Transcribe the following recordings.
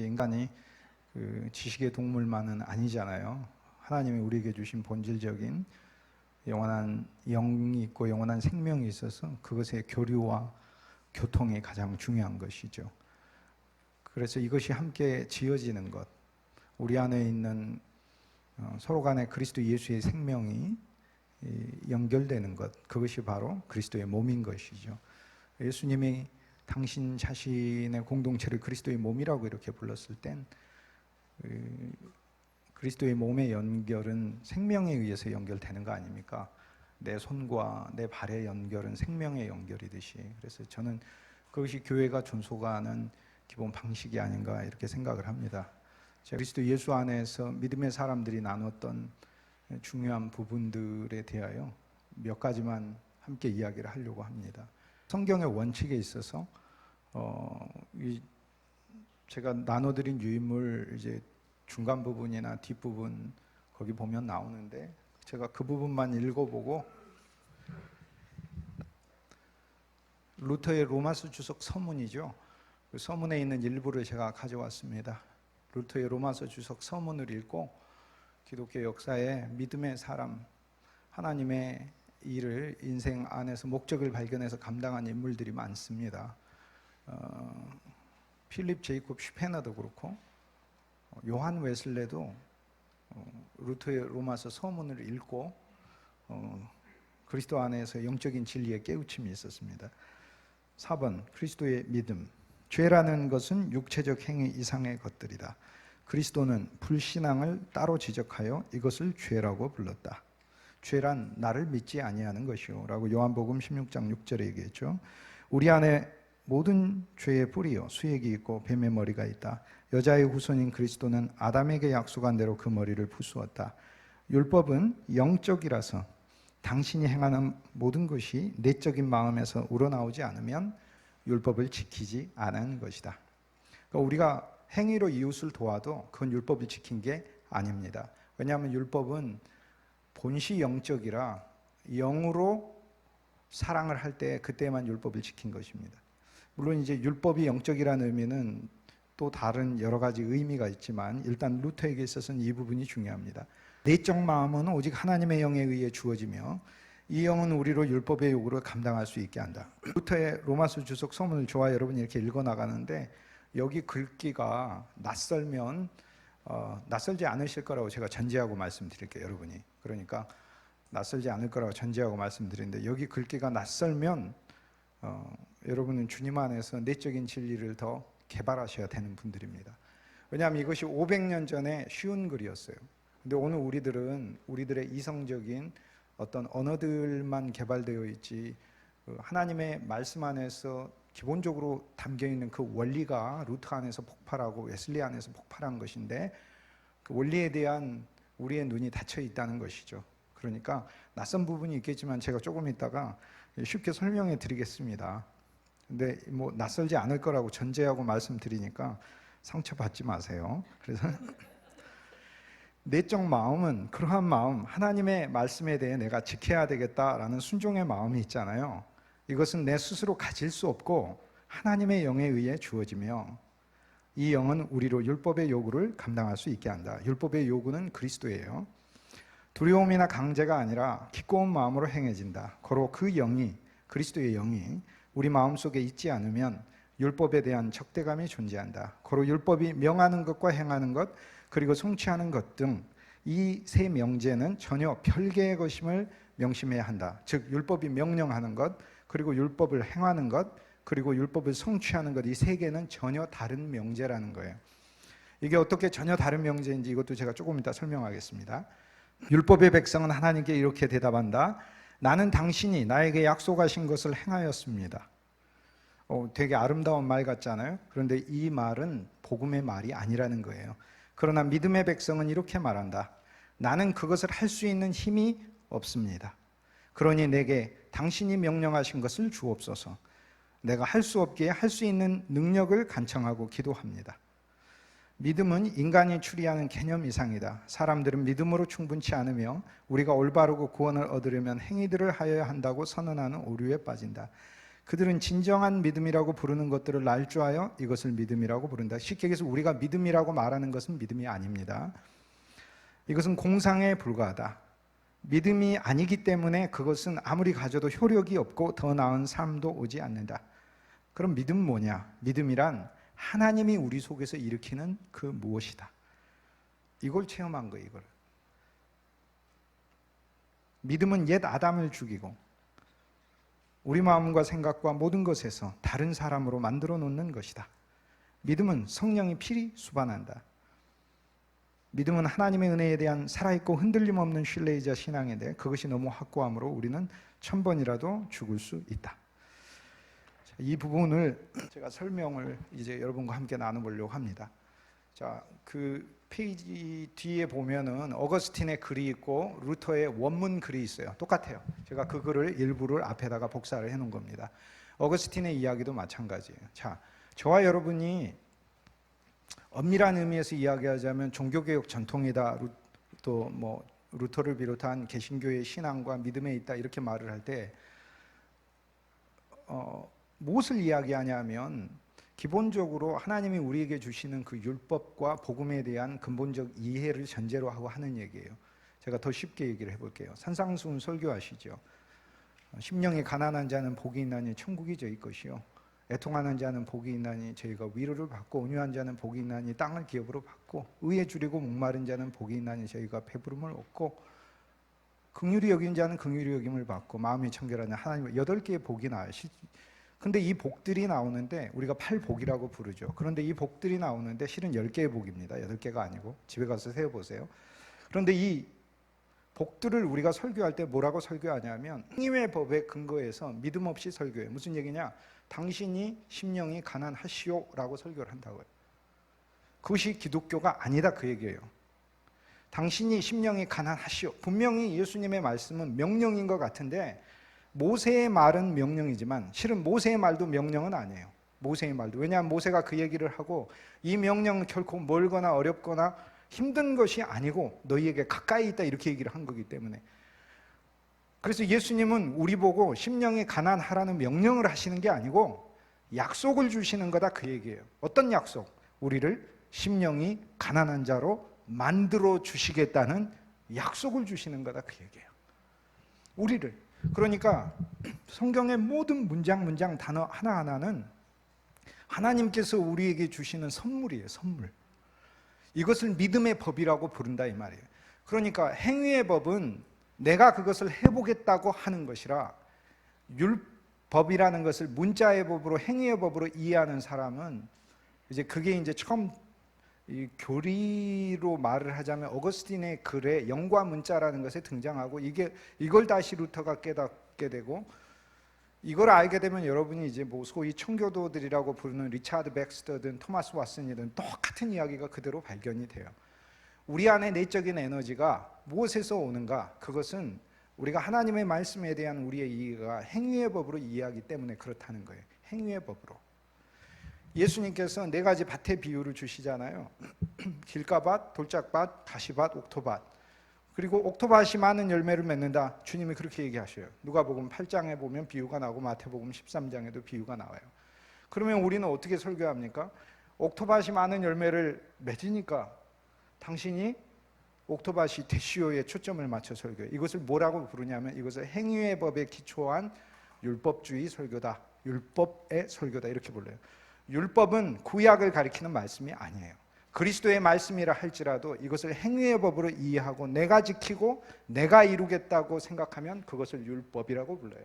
인간이 지식의 동물만은 아니잖아요. 하나님이 우리에게 주신 본질적인 영원한 영이 있고 영원한 생명이 있어서 그것의 교류와 교통이 가장 중요한 것이죠. 그래서 이것이 함께 지어지는 것, 우리 안에 있는 서로 간에 그리스도 예수의 생명이 연결되는 것, 그것이 바로 그리스도의 몸인 것이죠. 예수님이 당신 자신의 공동체를 그리스도의 몸이라고 이렇게 불렀을 땐 그리스도의 몸의 연결은 생명에 의해서 연결되는 거 아닙니까? 내 손과 내 발의 연결은 생명의 연결이듯이. 그래서 저는 그것이 교회가 존속하는 기본 방식이 아닌가 이렇게 생각을 합니다. 그리스도 예수 안에서 믿음의 사람들이 나눴던 중요한 부분들에 대하여 몇 가지만 함께 이야기를 하려고 합니다. 성경의 원칙에 있어서 제가 나눠드린 유인물 이제 중간 부분이나 뒷부분 거기 보면 나오는데 제가 그 부분만 읽어보고 루터의 로마서 주석 서문이죠. 그 서문에 있는 일부를 제가 가져왔습니다. 루터의 로마서 주석 서문을 읽고 기독교 역사에 믿음의 사람, 하나님의 일을 인생 안에서 목적을 발견해서 감당한 인물들이 많습니다. 필립 제이콥 슈페너도 그렇고 요한 웨슬레도 루터의 로마서 서문을 읽고 그리스도 안에서 영적인 진리에 깨우침이 있었습니다. 4번 그리스도의 믿음. 죄라는 것은 육체적 행위 이상의 것들이다. 그리스도는 불신앙을 따로 지적하여 이것을 죄라고 불렀다. 죄란 나를 믿지 아니하는 것이요 라고 요한복음 16장 6절에 얘기했죠. 우리 안에 모든 죄의 뿌리요 수액이 있고 뱀의 머리가 있다. 여자의 후손인 그리스도는 아담에게 약속한 대로 그 머리를 부수었다. 율법은 영적이라서 당신이 행하는 모든 것이 내적인 마음에서 우러나오지 않으면 율법을 지키지 않은 것이다. 그러니까 우리가 행위로 이웃을 도와도 그건 율법을 지킨 게 아닙니다. 왜냐하면 율법은 본시 영적이라 영으로 사랑을 할 때 그때만 율법을 지킨 것입니다. 물론 이제 율법이 영적이라는 의미는 또 다른 여러 가지 의미가 있지만 일단 루터에게 있어서는 이 부분이 중요합니다. 내적 마음은 오직 하나님의 영에 의해 주어지며 이 영은 우리로 율법의 요구를 감당할 수 있게 한다. 루터의 로마서 주석 서문을 저와 여러분이 이렇게 읽어나가는데 여기 글귀가 낯설면 낯설지 않으실 거라고 제가 전제하고 말씀드릴게요. 여러분이. 그러니까 낯설지 않을 거라고 전제하고 말씀드리는데 여기 글귀가 낯설면 여러분은 주님 안에서 내적인 진리를 더 개발하셔야 되는 분들입니다. 왜냐하면 이것이 500년 전에 쉬운 글이었어요. 근데 오늘 우리들은 우리들의 이성적인 어떤 언어들만 개발되어 있지 하나님의 말씀 안에서 기본적으로 담겨있는 그 원리가 루터 안에서 폭발하고 웨슬리 안에서 폭발한 것인데 그 원리에 대한 우리의 눈이 닫혀 있다는 것이죠. 그러니까 낯선 부분이 있겠지만 제가 조금 있다가 쉽게 설명해 드리겠습니다. 근데 뭐 낯설지 않을 거라고 전제하고 말씀드리니까 상처받지 마세요. 그래서 내적 마음은 그러한 마음, 하나님의 말씀에 대해 내가 지켜야 되겠다라는 순종의 마음이 있잖아요. 이것은 내 스스로 가질 수 없고 하나님의 영에 의해 주어지며 이 영은 우리로 율법의 요구를 감당할 수 있게 한다. 율법의 요구는 그리스도예요. 두려움이나 강제가 아니라 기꺼운 마음으로 행해진다. 고로 그 영이, 그리스도의 영이 우리 마음속에 있지 않으면 율법에 대한 적대감이 존재한다. 고로 율법이 명하는 것과 행하는 것 그리고 성취하는 것 등 이 세 명제는 전혀 별개의 것임을 명심해야 한다. 즉 율법이 명령하는 것 그리고 율법을 행하는 것 그리고 율법을 성취하는 것 이 세 개는 전혀 다른 명제라는 거예요. 이게 어떻게 전혀 다른 명제인지 이것도 제가 조금 이따 설명하겠습니다. 율법의 백성은 하나님께 이렇게 대답한다. 나는 당신이 나에게 약속하신 것을 행하였습니다. 되게 아름다운 말 같잖아요. 그런데 이 말은 복음의 말이 아니라는 거예요. 그러나 믿음의 백성은 이렇게 말한다. 나는 그것을 할 수 있는 힘이 없습니다. 그러니 내게 당신이 명령하신 것을 주옵소서. 내가 할 수 없기에 할 수 있는 능력을 간청하고 기도합니다. 믿음은 인간이 추리하는 개념 이상이다. 사람들은 믿음으로 충분치 않으며 우리가 올바르고 구원을 얻으려면 행위들을 하여야 한다고 선언하는 오류에 빠진다. 그들은 진정한 믿음이라고 부르는 것들을 날조하여 이것을 믿음이라고 부른다. 쉽게 얘기해서 우리가 믿음이라고 말하는 것은 믿음이 아닙니다. 이것은 공상에 불과하다. 믿음이 아니기 때문에 그것은 아무리 가져도 효력이 없고 더 나은 삶도 오지 않는다. 그럼 믿음 뭐냐? 믿음이란 하나님이 우리 속에서 일으키는 그 무엇이다. 이걸 체험한 거예요. 이걸. 믿음은 옛 아담을 죽이고 우리 마음과 생각과 모든 것에서 다른 사람으로 만들어 놓는 것이다. 믿음은 성령이 필히 수반한다. 믿음은 하나님의 은혜에 대한 살아있고 흔들림 없는 신뢰이자 신앙인데 그것이 너무 확고함으로 우리는 1000번이라도 죽을 수 있다. 이 부분을 제가 설명을 이제 여러분과 함께 나눠보려고 합니다. 자, 그 페이지 뒤에 보면은 어거스틴의 글이 있고 루터의 원문 글이 있어요. 똑같아요. 제가 그 글을 일부를 앞에다가 복사를 해놓은 겁니다. 어거스틴의 이야기도 마찬가지예요. 자, 저와 여러분이 엄밀한 의미에서 이야기하자면 종교개혁 전통이다. 또 뭐 루터를 비롯한 개신교의 신앙과 믿음에 있다 이렇게 말을 할 때 무엇을 이야기하냐면 기본적으로 하나님이 우리에게 주시는 그 율법과 복음에 대한 근본적 이해를 전제로 하고 하는 얘기예요. 제가 더 쉽게 얘기를 해볼게요. 산상수훈 설교하시죠. 심령이 가난한 자는 복이 있나니 천국이 저희 것이요 애통하는 자는 복이 있나니 저희가 위로를 받고 온유한 자는 복이 있나니 땅을 기업으로 받고 의에 줄이고 목마른 자는 복이 있나니 저희가 배부름을 얻고 긍휼히 여긴 자는 긍휼히 여김을 받고 마음이 청결한 자 하나님 8개의 복이 나와요. 근데 이 복들이 나오는데 우리가 8복이라고 부르죠. 그런데 이 복들이 나오는데 실은 10개의 복입니다. 8개가 아니고 집에 가서 세어보세요. 그런데 이 복들을 우리가 설교할 때 뭐라고 설교하냐면 행위의 법에 근거해서 믿음 없이 설교해요. 무슨 얘기냐? 당신이 심령이 가난하시오 라고 설교를 한다고요. 그것이 기독교가 아니다 그 얘기예요. 당신이 심령이 가난하시오. 분명히 예수님의 말씀은 명령인 것 같은데 모세의 말은 명령이지만 실은 모세의 말도 명령은 아니에요. 모세의 말도. 왜냐하면 모세가 그 얘기를 하고 이 명령은 결코 멀거나 어렵거나 힘든 것이 아니고 너희에게 가까이 있다 이렇게 얘기를 한 거기 때문에 그래서 예수님은 우리 보고 심령이 가난하라는 명령을 하시는 게 아니고 약속을 주시는 거다 그 얘기예요. 어떤 약속? 우리를 심령이 가난한 자로 만들어 주시겠다는 약속을 주시는 거다 그 얘기예요. 우리를. 그러니까 성경의 모든 문장 단어 하나하나는 하나님께서 우리에게 주시는 선물이에요. 선물. 이것을 믿음의 법이라고 부른다 이 말이에요. 그러니까 행위의 법은 내가 그것을 해보겠다고 하는 것이라 율법이라는 것을 문자의 법으로 행위의 법으로 이해하는 사람은 이제 그게 이제 처음 이 교리로 말을 하자면 어거스틴의 글에 영과 문자라는 것에 등장하고 이걸 다시 루터가 깨닫게 되고 이걸 알게 되면 여러분이 이제 뭐 소위 청교도들이라고 부르는 리차드 백스터든 토마스 왓슨이든 똑같은 이야기가 그대로 발견이 돼요. 우리 안에 내적인 에너지가 무엇에서 오는가? 그것은 우리가 하나님의 말씀에 대한 우리의 이해가 행위의 법으로 이해하기 때문에 그렇다는 거예요. 행위의 법으로. 예수님께서 4가지 밭의 비유를 주시잖아요. 길가밭, 돌짝밭, 가시밭, 옥토밭. 그리고 옥토밭이 많은 열매를 맺는다. 주님이 그렇게 얘기하셔요. 누가복음 8장에 보면 비유가 나오고 마태복음 13장에도 비유가 나와요. 그러면 우리는 어떻게 설교합니까? 옥토밭이 많은 열매를 맺으니까 당신이 옥토밭이 되시오에 초점을 맞춰 설교해요. 이것을 뭐라고 부르냐면 이것을 행위의 법에 기초한 율법주의 설교다. 율법의 설교다 이렇게 불러요. 율법은 구약을 가리키는 말씀이 아니에요. 그리스도의 말씀이라 할지라도 이것을 행위의 법으로 이해하고 내가 지키고 내가 이루겠다고 생각하면 그것을 율법이라고 불러요.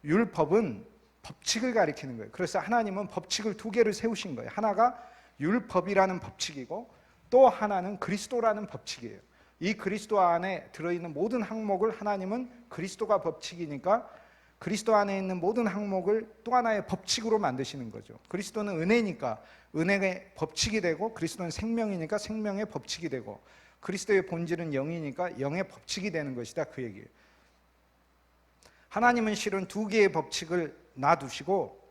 율법은 법칙을 가리키는 거예요. 그래서 하나님은 법칙을 2개를 세우신 거예요. 하나가 율법이라는 법칙이고 또 하나는 그리스도라는 법칙이에요. 이 그리스도 안에 들어있는 모든 항목을 하나님은 그리스도가 법칙이니까 그리스도 안에 있는 모든 항목을 또 하나의 법칙으로 만드시는 거죠. 그리스도는 은혜니까 은혜의 법칙이 되고 그리스도는 생명이니까 생명의 법칙이 되고 그리스도의 본질은 영이니까 영의 법칙이 되는 것이다 그 얘기예요. 하나님은 실은 2개의 법칙을 놔두시고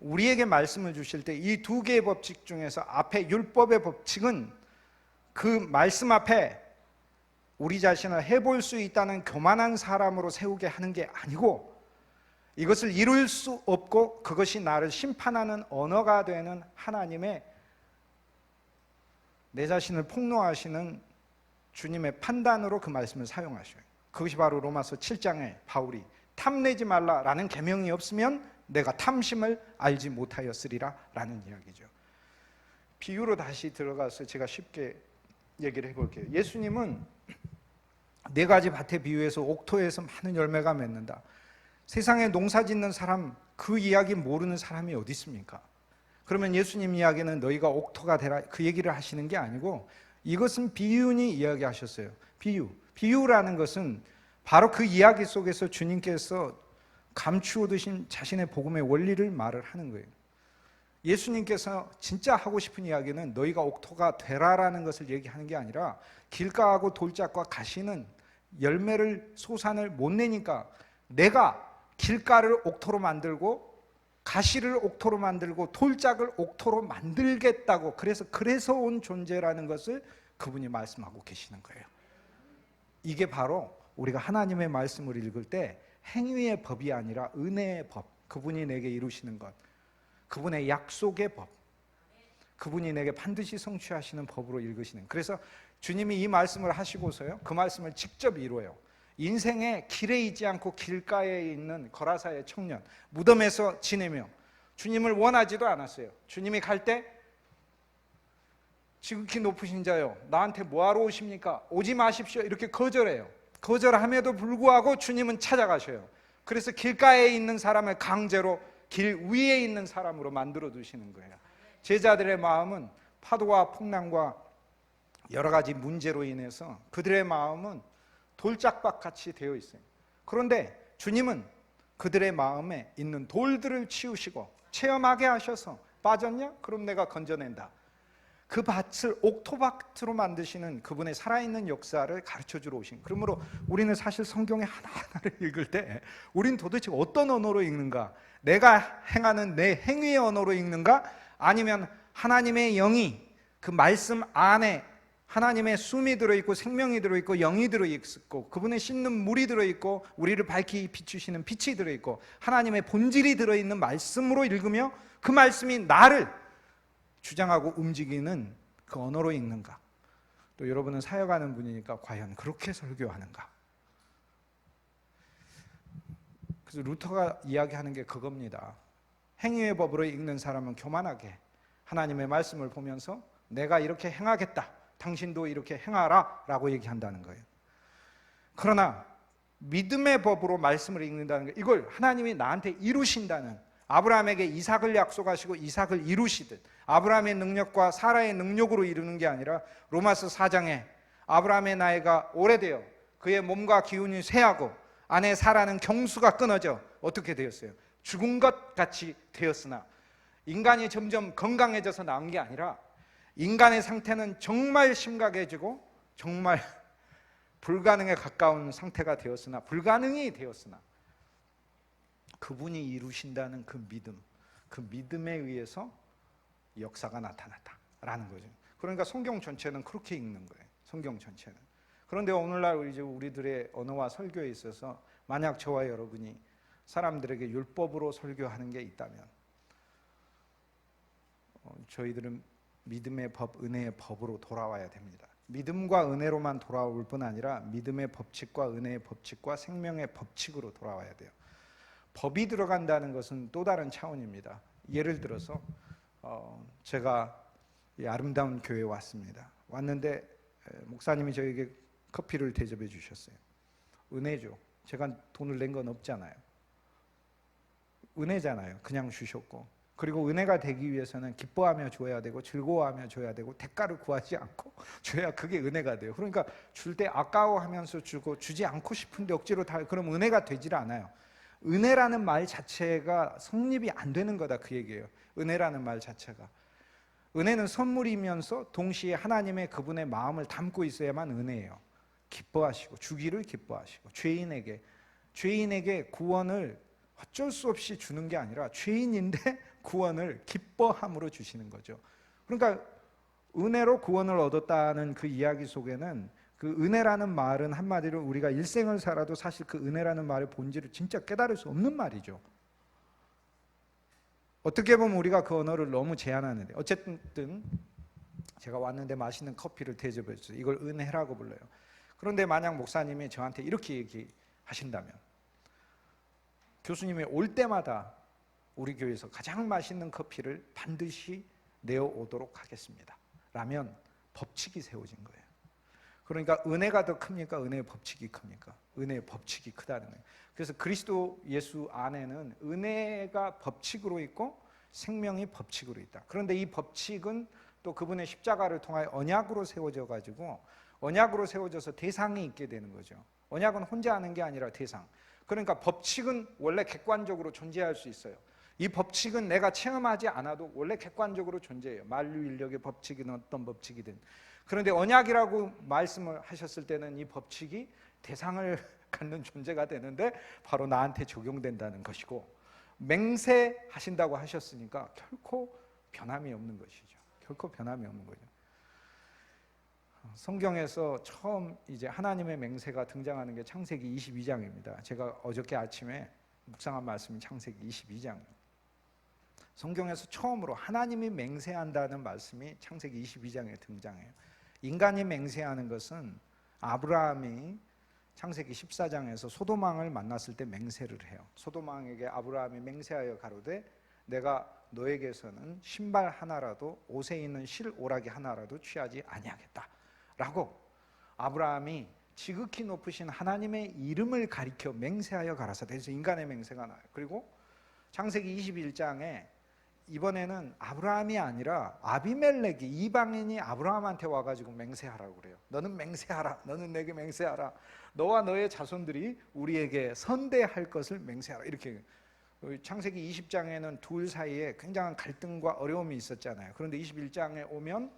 우리에게 말씀을 주실 때 이 2개의 법칙 중에서 앞에 율법의 법칙은 그 말씀 앞에 우리 자신을 해볼 수 있다는 교만한 사람으로 세우게 하는 게 아니고 이것을 이룰 수 없고 그것이 나를 심판하는 언어가 되는 하나님의 내 자신을 폭로하시는 주님의 판단으로 그 말씀을 사용하셔요. 그것이 바로 로마서 7장에 바울이 탐내지 말라라는 계명이 없으면 내가 탐심을 알지 못하였으리라 라는 이야기죠. 비유로 다시 들어가서 제가 쉽게 얘기를 해볼게요. 예수님은 4가지 밭의 비유에서 옥토에서 많은 열매가 맺는다. 세상에 농사 짓는 사람, 그 이야기 모르는 사람이 어디 있습니까? 그러면 예수님 이야기는 너희가 옥토가 되라 그 얘기를 하시는 게 아니고 이것은 비유니 이야기하셨어요. 비유라는 것은 바로 그 이야기 속에서 주님께서 감추어 두신 자신의 복음의 원리를 말을 하는 거예요. 예수님께서 진짜 하고 싶은 이야기는 너희가 옥토가 되라라는 것을 얘기하는 게 아니라 길가하고 돌짝과 가시는 열매를 소산을 못 내니까 내가 길가를 옥토로 만들고 가시를 옥토로 만들고 돌짝을 옥토로 만들겠다고 그래서 온 존재라는 것을 그분이 말씀하고 계시는 거예요. 이게 바로 우리가 하나님의 말씀을 읽을 때 행위의 법이 아니라 은혜의 법, 그분이 내게 이루시는 것, 그분의 약속의 법, 그분이 내게 반드시 성취하시는 법으로 읽으시는. 그래서 주님이 이 말씀을 하시고서요 그 말씀을 직접 이루어요. 인생의 길에 있지 않고 길가에 있는 거라사의 청년, 무덤에서 지내며 주님을 원하지도 않았어요. 주님이 갈 때 지극히 높으신 자요 나한테 뭐하러 오십니까? 오지 마십시오 이렇게 거절해요. 거절함에도 불구하고 주님은 찾아가셔요. 그래서 길가에 있는 사람을 강제로 길 위에 있는 사람으로 만들어 두시는 거예요. 제자들의 마음은 파도와 풍랑과 여러 가지 문제로 인해서 그들의 마음은 돌짝밭같이 되어 있어요. 그런데 주님은 그들의 마음에 있는 돌들을 치우시고 체험하게 하셔서 빠졌냐? 그럼 내가 건져낸다. 그 밭을 옥토밭으로 만드시는 그분의 살아있는 역사를 가르쳐주러 오신. 그러므로 우리는 사실 성경의 하나하나를 읽을 때 우린 도대체 어떤 언어로 읽는가? 내가 행하는 내 행위의 언어로 읽는가? 아니면 하나님의 영이 그 말씀 안에 하나님의 숨이 들어있고 생명이 들어있고 영이 들어있고 그분의 씻는 물이 들어있고 우리를 밝히 비추시는 빛이 들어있고 하나님의 본질이 들어있는 말씀으로 읽으며 그 말씀이 나를 주장하고 움직이는 그 언어로 읽는가? 또 여러분은 사역하는 분이니까 과연 그렇게 설교하는가? 그래서 루터가 이야기하는 게 그겁니다. 행위의 법으로 읽는 사람은 교만하게 하나님의 말씀을 보면서 내가 이렇게 행하겠다, 당신도 이렇게 행하라 라고 얘기한다는 거예요. 그러나 믿음의 법으로 말씀을 읽는다는 거, 이걸 하나님이 나한테 이루신다는, 아브라함에게 이삭을 약속하시고 이삭을 이루시듯 아브라함의 능력과 사라의 능력으로 이루는 게 아니라 로마서 4장에 아브라함의 나이가 오래되어 그의 몸과 기운이 쇠하고 아내 사라는 경수가 끊어져 어떻게 되었어요? 죽은 것 같이 되었으나 인간이 점점 건강해져서 나은 게 아니라 인간의 상태는 정말 심각해지고 정말 불가능에 가까운 상태가 되었으나, 불가능이 되었으나 그분이 이루신다는 그 믿음, 그 믿음에 의해서 역사가 나타났다라는 거죠. 그러니까 성경 전체는 그렇게 읽는 거예요. 성경 전체는. 그런데 오늘날 이제 우리들의 언어와 설교에 있어서 만약 저와 여러분이 사람들에게 율법으로 설교하는 게 있다면 저희들은 믿음의 법, 은혜의 법으로 돌아와야 됩니다. 믿음과 은혜로만 돌아올 뿐 아니라 믿음의 법칙과 은혜의 법칙과 생명의 법칙으로 돌아와야 돼요. 법이 들어간다는 것은 또 다른 차원입니다. 예를 들어서 제가 이 아름다운 교회에 왔습니다. 왔는데 목사님이 저에게 커피를 대접해 주셨어요. 은혜죠. 제가 돈을 낸 건 없잖아요. 은혜잖아요. 그냥 주셨고. 그리고 은혜가 되기 위해서는 기뻐하며 줘야 되고 즐거워하며 줘야 되고 대가를 구하지 않고 줘야 그게 은혜가 돼요. 그러니까 줄 때 아까워하면서 주고 주지 않고 싶은데 억지로 다, 그럼 은혜가 되질 않아요. 은혜라는 말 자체가 성립이 안 되는 거다, 그 얘기예요. 은혜라는 말 자체가. 은혜는 선물이면서 동시에 하나님의 그분의 마음을 담고 있어야만 은혜예요. 기뻐하시고 주기를 기뻐하시고 죄인에게 구원을 어쩔 수 없이 주는 게 아니라 죄인인데 구원을 기뻐함으로 주시는 거죠. 그러니까 은혜로 구원을 얻었다는 그 이야기 속에는 그 은혜라는 말은 한마디로 우리가 일생을 살아도 사실 그 은혜라는 말의 본질을 진짜 깨달을 수 없는 말이죠. 어떻게 보면 우리가 그 언어를 너무 제한하는데, 어쨌든 제가 왔는데 맛있는 커피를 대접했어요. 이걸 은혜라고 불러요. 그런데 만약 목사님이 저한테 이렇게 얘기하신다면, 교수님이 올 때마다 우리 교회에서 가장 맛있는 커피를 반드시 내어오도록 하겠습니다 라면 법칙이 세워진 거예요. 그러니까 은혜가 더 큽니까? 은혜의 법칙이 큽니까? 은혜의 법칙이 크다는 거예요. 그래서 그리스도 예수 안에는 은혜가 법칙으로 있고 생명이 법칙으로 있다. 그런데 이 법칙은 또 그분의 십자가를 통하여 언약으로 세워져 가지고, 언약으로 세워져서 대상이 있게 되는 거죠. 언약은 혼자 하는 게 아니라 대상. 그러니까 법칙은 원래 객관적으로 존재할 수 있어요. 이 법칙은 내가 체험하지 않아도 원래 객관적으로 존재해요. 만유인력의 법칙이든 어떤 법칙이든. 그런데 언약이라고 말씀을 하셨을 때는 이 법칙이 대상을 갖는 존재가 되는데 바로 나한테 적용된다는 것이고, 맹세하신다고 하셨으니까 결코 변함이 없는 것이죠. 결코 변함이 없는 거죠. 성경에서 처음 이제 하나님의 맹세가 등장하는 게 창세기 22장입니다. 제가 어저께 아침에 묵상한 말씀이 창세기 22장입니다. 성경에서 처음으로 하나님이 맹세한다는 말씀이 창세기 22장에 등장해요. 인간이 맹세하는 것은 아브라함이 창세기 14장에서 소돔왕을 만났을 때 맹세를 해요. 소돔왕에게 아브라함이 맹세하여 가로되 내가 너에게서는 신발 하나라도 옷에 있는 실 오라기 하나라도 취하지 아니하겠다 라고 아브라함이 지극히 높으신 하나님의 이름을 가리켜 맹세하여 가라사대. 그래서 인간의 맹세가 나요. 그리고 창세기 21장에 이번에는 아브라함이 아니라 아비멜렉이, 이방인이 아브라함한테 와가지고 맹세하라고 그래요. 너는 맹세하라. 너는 내게 맹세하라. 너와 너의 자손들이 우리에게 선대할 것을 맹세하라. 이렇게. 창세기 20장에는 둘 사이에 굉장한 갈등과 어려움이 있었잖아요. 그런데 21장에 오면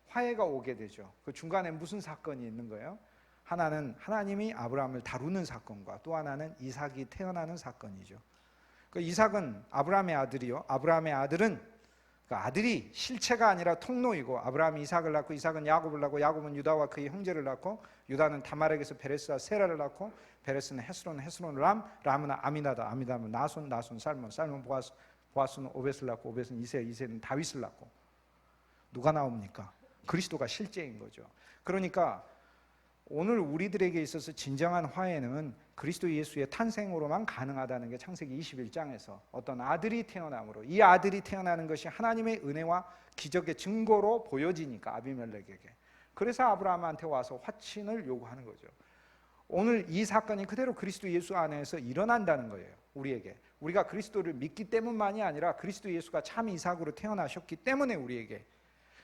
화해가 오게 되죠. 그 중간에 무슨 사건이 있는 거예요? 하나는 하나님이 아브라함을 다루는 사건과 또 하나는 이삭이 태어나는 사건이죠. 그 이삭은 아브라함의 아들이요. 아브라함의 아들은 그 아들이 실체가 아니라 통로이고, 아브라함이 이삭을 낳고 이삭은 야곱을 낳고 야곱은 유다와 그의 형제를 낳고 유다는 다말에게서 베레스와 세라를 낳고 베레스는 헤스론, 헤스론은 람, 람은 아미나다, 아미나다는 나손, 나손 살몬, 살몬 보아스, 보아스는 오벳을 낳고 오벳은 이세, 이세는 다윗을 낳고. 누가 나옵니까? 그리스도가 실제인 거죠. 그러니까 오늘 우리들에게 있어서 진정한 화해는 그리스도 예수의 탄생으로만 가능하다는 게 창세기 21장에서 어떤 아들이 태어남으로, 이 아들이 태어나는 것이 하나님의 은혜와 기적의 증거로 보여지니까 아비멜렉에게. 그래서 아브라함한테 와서 화친을 요구하는 거죠. 오늘 이 사건이 그대로 그리스도 예수 안에서 일어난다는 거예요. 우리에게. 우리가 그리스도를 믿기 때문만이 아니라 그리스도 예수가 참 이삭으로 태어나셨기 때문에 우리에게,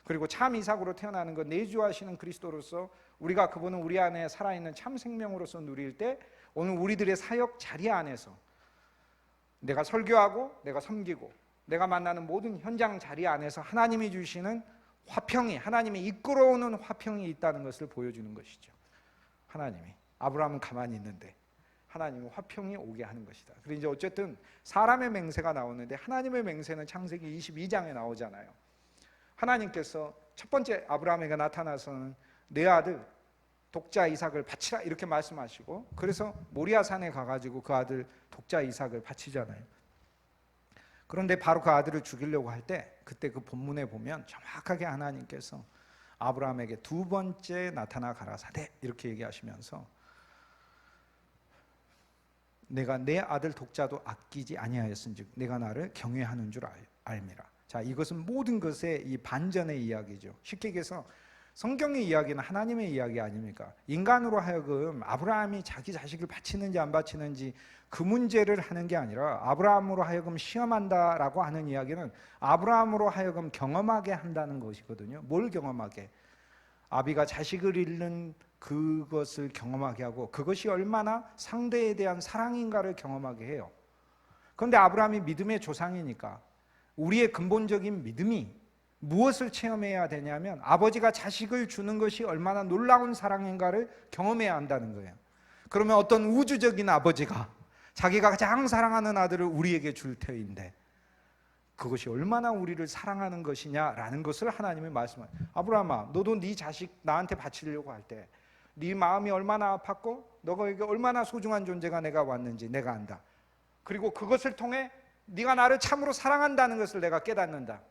그리고 참 이삭으로 태어나는 것, 내주하시는 그리스도로서 우리가 그분은 우리 안에 살아있는 참 생명으로서 누릴 때 오늘 우리들의 사역 자리 안에서 내가 설교하고 내가 섬기고 내가 만나는 모든 현장 자리 안에서 하나님이 주시는 화평이, 하나님이 이끌어오는 화평이 있다는 것을 보여주는 것이죠. 하나님이. 아브라함은 가만히 있는데 하나님은 화평이 오게 하는 것이다. 그리고 이제 어쨌든 사람의 맹세가 나오는데 하나님의 맹세는 창세기 22장에 나오잖아요. 하나님께서 첫 번째 아브라함에게 나타나서는 내 아들 독자 이삭을 바치라 이렇게 말씀하시고, 그래서 모리아산에 가가지고 그 아들 독자 이삭을 바치잖아요. 그런데 바로 그 아들을 죽이려고 할 때, 그때 그 본문에 보면 정확하게 하나님께서 아브라함에게 두 번째 나타나 가라사대 이렇게 얘기하시면서 내가 내 아들 독자도 아끼지 아니하였은즉 내가 나를 경외하는 줄 알미라. 자, 이것은 모든 것의 이 반전의 이야기죠. 쉽게 얘기해서 성경의 이야기는 하나님의 이야기 아닙니까? 인간으로 하여금 아브라함이 자기 자식을 바치는지 안 바치는지 그 문제를 하는 게 아니라 아브라함으로 하여금 시험한다라고 하는 이야기는 아브라함으로 하여금 경험하게 한다는 것이거든요. 뭘 경험하게? 아비가 자식을 잃는 그것을 경험하게 하고, 그것이 얼마나 상대에 대한 사랑인가를 경험하게 해요. 그런데 아브라함이 믿음의 조상이니까 우리의 근본적인 믿음이 무엇을 체험해야 되냐면 아버지가 자식을 주는 것이 얼마나 놀라운 사랑인가를 경험해야 한다는 거예요. 그러면 어떤 우주적인 아버지가 자기가 가장 사랑하는 아들을 우리에게 줄 터인데 그것이 얼마나 우리를 사랑하는 것이냐라는 것을 하나님이 말씀하세요. 아브라함아, 너도 네 자식 나한테 바치려고 할 때 네 마음이 얼마나 아팠고 너에게 얼마나 소중한 존재가 내가 왔는지 내가 안다. 그리고 그것을 통해 네가 나를 참으로 사랑한다는 것을 내가 깨닫는다.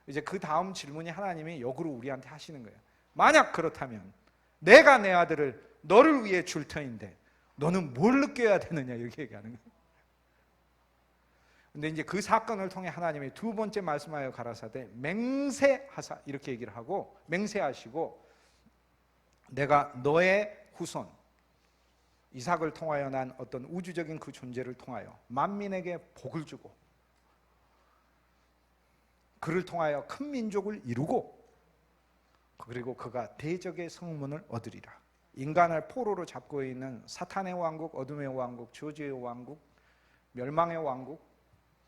이제 그 다음 질문이 하나님이 역으로 우리한테 하시는 거예요. 만약 그렇다면 내가 내 아들을 너를 위해 줄 터인데 너는 뭘 느껴야 되느냐, 이렇게 얘기하는 거예요. 근데 이제 그 사건을 통해 하나님이 두 번째 말씀하여 가라사대 맹세하사, 이렇게 얘기를 하고, 맹세하시고 내가 너의 후손 이삭을 통하여 난 어떤 우주적인 그 존재를 통하여 만민에게 복을 주고 그를 통하여 큰 민족을 이루고 그리고 그가 대적의 성문을 얻으리라. 인간을 포로로 잡고 있는 사탄의 왕국, 어둠의 왕국, 저주의 왕국, 멸망의 왕국,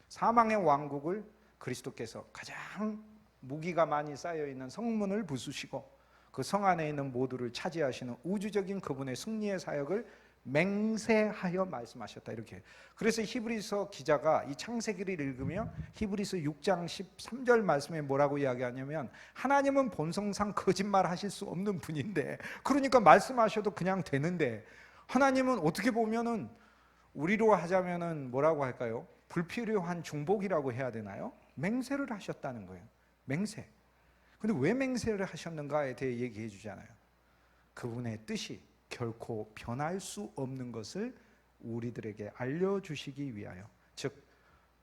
사망의 왕국을 그리스도께서 가장 무기가 많이 쌓여있는 성문을 부수시고 그 성 안에 있는 모두를 차지하시는 우주적인 그분의 승리의 사역을 맹세하여 말씀하셨다, 이렇게. 그래서 히브리서 기자가 이 창세기를 읽으며 히브리서 6장 13절 말씀에 뭐라고 이야기하냐면, 하나님은 본성상 거짓말하실 수 없는 분인데, 그러니까 말씀하셔도 그냥 되는데, 하나님은 어떻게 보면은 우리로 하자면은 뭐라고 할까요? 불필요한 중복이라고 해야 되나요? 맹세를 하셨다는 거예요. 맹세. 근데 왜 맹세를 하셨는가에 대해 얘기해 주잖아요. 그분의 뜻이 결코 변할 수 없는 것을 우리들에게 알려주시기 위하여, 즉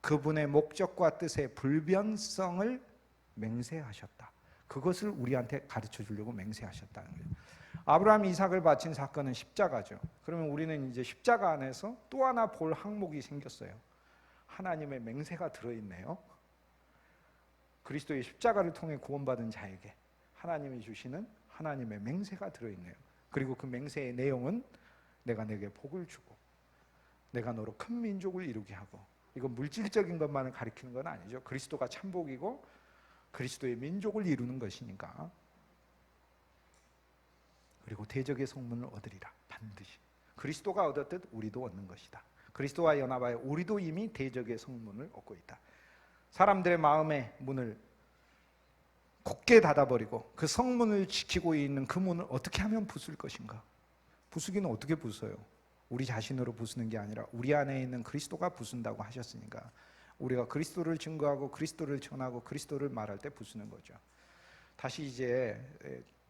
그분의 목적과 뜻의 불변성을 맹세하셨다. 그것을 우리한테 가르쳐 주려고 맹세하셨다는 거예요. 아브라함이 이삭을 바친 사건은 십자가죠. 그러면 우리는 이제 십자가 안에서 또 하나 볼 항목이 생겼어요. 하나님의 맹세가 들어있네요. 그리스도의 십자가를 통해 구원받은 자에게 하나님이 주시는 하나님의 맹세가 들어있네요. 그리고 그 맹세의 내용은 내가 내게 복을 주고 내가 너로 큰 민족을 이루게 하고, 이건 물질적인 것만을 가리키는 건 아니죠. 그리스도가 참복이고 그리스도의 민족을 이루는 것이니까. 그리고 대적의 성문을 얻으리라. 반드시 그리스도가 얻었듯 우리도 얻는 것이다. 그리스도와 연합하여 우리도 이미 대적의 성문을 얻고 있다. 사람들의 마음의 문을 굳게 닫아버리고 그 성문을 지키고 있는 그 문을 어떻게 하면 부술 것인가? 부수기는 어떻게 부숴요? 우리 자신으로 부수는 게 아니라 우리 안에 있는 그리스도가 부순다고 하셨으니까 우리가 그리스도를 증거하고 그리스도를 전하고 그리스도를 말할 때 부수는 거죠. 다시 이제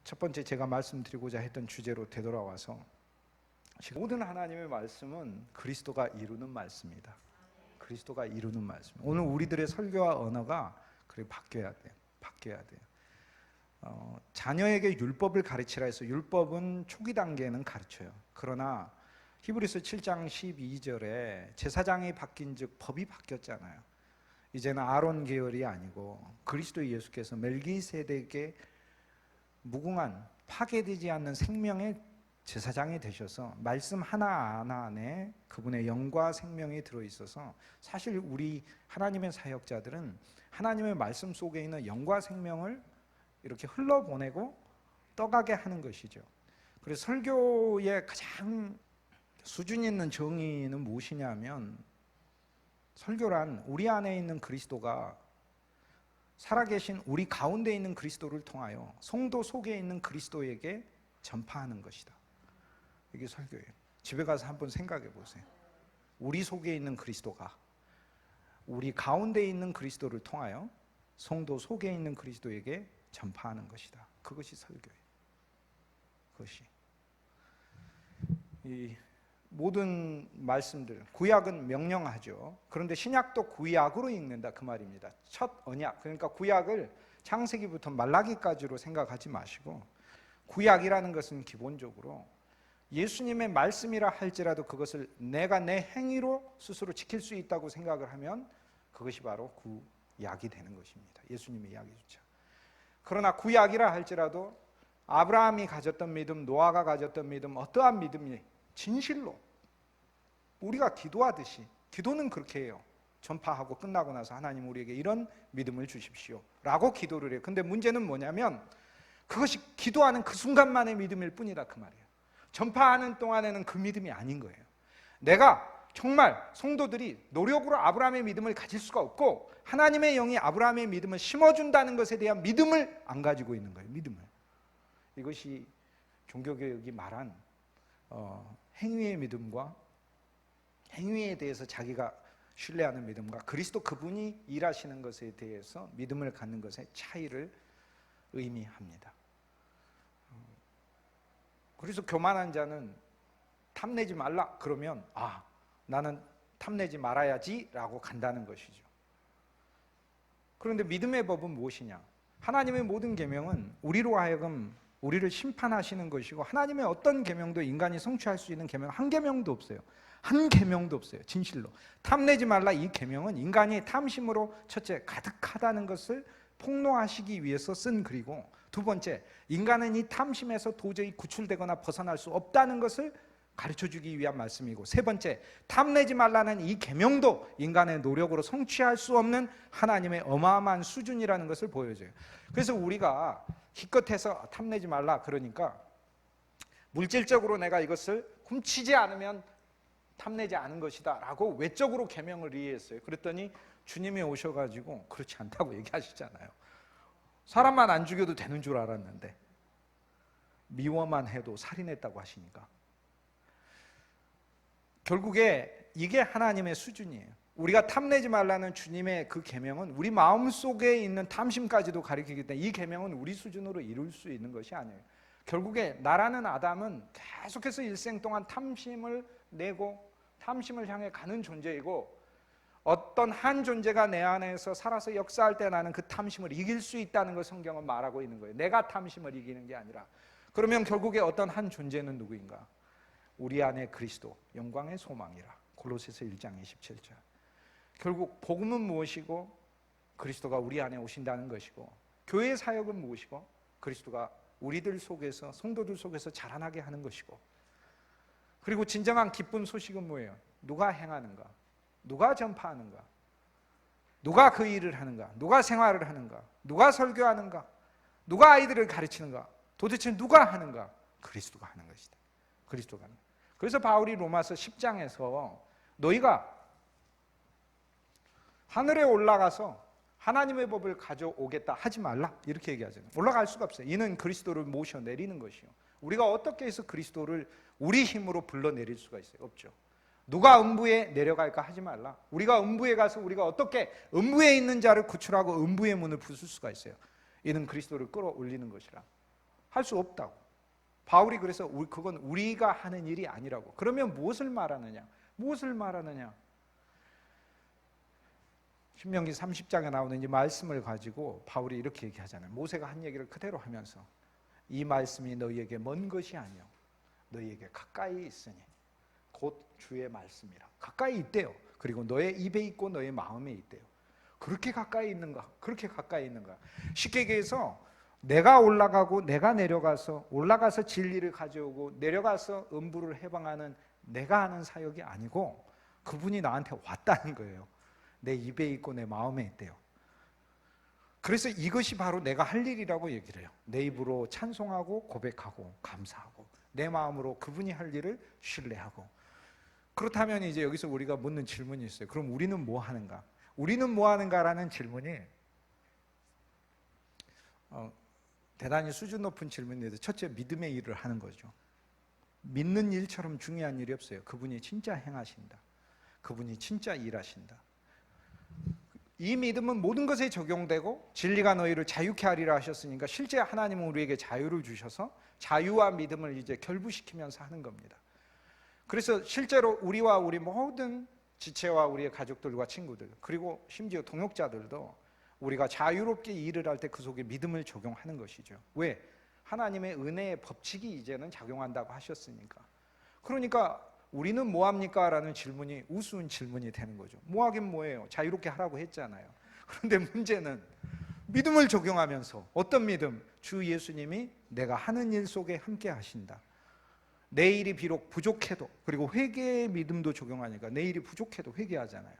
첫 번째 제가 말씀드리고자 했던 주제로 되돌아와서, 모든 하나님의 말씀은 그리스도가 이루는 말씀이다. 그리스도가 이루는 말씀. 오늘 우리들의 설교와 언어가 그렇게 바뀌어야 돼요. 바뀌어야 돼요. 자녀에게 율법을 가르치라 해서 율법은 초기 단계는 가르쳐요. 그러나 히브리서 7장 12절에 제사장이 바뀐 즉 법이 바뀌었잖아요. 이제는 아론 계열이 아니고 그리스도 예수께서 멜기세덱의 무궁한 파괴되지 않는 생명의 제사장이 되셔서 말씀 하나하나 안에 그분의 영과 생명이 들어있어서, 사실 우리 하나님의 사역자들은 하나님의 말씀 속에 있는 영과 생명을 이렇게 흘러보내고 떠가게 하는 것이죠. 그래서 설교의 가장 수준 있는 정의는 무엇이냐면, 설교란 우리 안에 있는 그리스도가 살아계신 우리 가운데 있는 그리스도를 통하여 성도 속에 있는 그리스도에게 전파하는 것이다. 이게 설교예요. 집에 가서 한번 생각해 보세요. 우리 속에 있는 그리스도가 우리 가운데 있는 그리스도를 통하여 성도 속에 있는 그리스도에게 전파하는 것이다. 그것이 설교예요. 그것이. 이 모든 말씀들, 구약은 명령하죠. 그런데 신약도 구약으로 읽는다, 그 말입니다. 첫 언약, 그러니까 구약을 창세기부터 말라기까지로 생각하지 마시고, 구약이라는 것은 기본적으로 예수님의 말씀이라 할지라도 그것을 내가 내 행위로 스스로 지킬 수 있다고 생각을 하면 그것이 바로 구약이 되는 것입니다. 예수님의 이야기조차. 그러나 구약이라 할지라도 아브라함이 가졌던 믿음, 노아가 가졌던 믿음, 어떠한 믿음이 진실로 우리가 기도하듯이, 기도는 그렇게 해요. 전파하고 끝나고 나서 하나님 우리에게 이런 믿음을 주십시오 라고 기도를 해요. 근데 문제는 뭐냐면 그것이 기도하는 그 순간만의 믿음일 뿐이다, 그 말이에요. 전파하는 동안에는 그 믿음이 아닌 거예요. 내가 정말 성도들이 노력으로 아브라함의 믿음을 가질 수가 없고 하나님의 영이 아브라함의 믿음을 심어준다는 것에 대한 믿음을 안 가지고 있는 거예요. 믿음을. 이것이 종교개혁이 말한 행위의 믿음과 행위에 대해서 자기가 신뢰하는 믿음과 그리스도 그분이 일하시는 것에 대해서 믿음을 갖는 것의 차이를 의미합니다. 그래서 교만한 자는 탐내지 말라 그러면 나는 탐내지 말아야지 라고 간다는 것이죠. 그런데 믿음의 법은 무엇이냐? 하나님의 모든 계명은 우리로 하여금 우리를 심판하시는 것이고, 하나님의 어떤 계명도 인간이 성취할 수 있는 계명 한 계명도 없어요. 한 계명도 없어요. 진실로 탐내지 말라, 이 계명은 인간이 탐심으로 첫째 가득하다는 것을 폭로하시기 위해서 쓴 글이고, 두 번째 인간은 이 탐심에서 도저히 구출되거나 벗어날 수 없다는 것을 가르쳐주기 위한 말씀이고, 세 번째 탐내지 말라는 이 계명도 인간의 노력으로 성취할 수 없는 하나님의 어마어마한 수준이라는 것을 보여줘요. 그래서 우리가 기껏해서 탐내지 말라 그러니까 물질적으로 내가 이것을 훔치지 않으면 탐내지 않은 것이다 라고 외적으로 계명을 이해했어요. 그랬더니 주님이 오셔가지고 그렇지 않다고 얘기하시잖아요. 사람만 안 죽여도 되는 줄 알았는데 미워만 해도 살인했다고 하시니까, 결국에 이게 하나님의 수준이에요. 우리가 탐내지 말라는 주님의 그 계명은 우리 마음속에 있는 탐심까지도 가리키기 때문에 이 계명은 우리 수준으로 이룰 수 있는 것이 아니에요. 결국에 나라는 아담은 계속해서 일생 동안 탐심을 내고 탐심을 향해 가는 존재이고, 어떤 한 존재가 내 안에서 살아서 역사할 때 나는 그 탐심을 이길 수 있다는 걸 성경은 말하고 있는 거예요. 내가 탐심을 이기는 게 아니라. 그러면 결국에 어떤 한 존재는 누구인가? 우리 안에 그리스도, 영광의 소망이라. 골로새서 1장 27절. 결국 복음은 무엇이고 그리스도가 우리 안에 오신다는 것이고, 교회의 사역은 무엇이고 그리스도가 우리들 속에서, 성도들 속에서 자라나게 하는 것이고, 그리고 진정한 기쁜 소식은 뭐예요? 누가 행하는가? 누가 전파하는가? 누가 그 일을 하는가? 누가 생활을 하는가? 누가 설교하는가? 누가 아이들을 가르치는가? 도대체 누가 하는가? 그리스도가 하는 것이다. 그리스도가 하는 것이다. 그래서 바울이 로마서 10장에서 너희가 하늘에 올라가서 하나님의 법을 가져오겠다 하지 말라 이렇게 얘기하잖아요. 올라갈 수가 없어요. 이는 그리스도를 모셔내리는 것이요, 우리가 어떻게 해서 그리스도를 우리 힘으로 불러내릴 수가 있어요? 없죠. 누가 음부에 내려갈까 하지 말라. 우리가 음부에 가서 우리가 어떻게 음부에 있는 자를 구출하고 음부의 문을 부술 수가 있어요? 이는 그리스도를 끌어올리는 것이라. 할 수 없다고. 바울이 그래서 그건 우리가 하는 일이 아니라고. 그러면 무엇을 말하느냐? 무엇을 말하느냐? 신명기 30장에 나오는 이 말씀을 가지고 바울이 이렇게 얘기하잖아요. 모세가 한 얘기를 그대로 하면서 이 말씀이 너희에게 먼 것이 아니요 너희에게 가까이 있으니 곧 주의 말씀이라. 가까이 있대요. 그리고 너의 입에 있고 너의 마음에 있대요. 그렇게 가까이 있는가? 그렇게 가까이 있는가? 쉽게 얘기해서 내가 올라가고 내가 내려가서 올라가서 진리를 가져오고 내려가서 음부를 해방하는 내가 하는 사역이 아니고 그분이 나한테 왔다는 거예요. 내 입에 있고 내 마음에 있대요. 그래서 이것이 바로 내가 할 일이라고 얘기를 해요. 내 입으로 찬송하고 고백하고 감사하고 내 마음으로 그분이 할 일을 신뢰하고. 그렇다면 이제 여기서 우리가 묻는 질문이 있어요. 그럼 우리는 뭐 하는가? 우리는 뭐 하는가라는 질문이 대단히 수준 높은 질문인데, 첫째 믿음의 일을 하는 거죠. 믿는 일처럼 중요한 일이 없어요. 그분이 진짜 행하신다. 그분이 진짜 일하신다. 이 믿음은 모든 것에 적용되고 진리가 너희를 자유케 하리라 하셨으니까 실제 하나님은 우리에게 자유를 주셔서 자유와 믿음을 이제 결부시키면서 하는 겁니다. 그래서 실제로 우리와 우리 모든 지체와 우리의 가족들과 친구들, 그리고 심지어 동역자들도 우리가 자유롭게 일을 할 때 그 속에 믿음을 적용하는 것이죠. 왜? 하나님의 은혜의 법칙이 이제는 작용한다고 하셨으니까. 그러니까 우리는 뭐합니까? 라는 질문이 우스운 질문이 되는 거죠. 뭐하긴 뭐예요? 자유롭게 하라고 했잖아요. 그런데 문제는 믿음을 적용하면서, 어떤 믿음? 주 예수님이 내가 하는 일 속에 함께 하신다. 내 일이 비록 부족해도, 그리고 회개의 믿음도 적용하니까 내 일이 부족해도 회개하잖아요.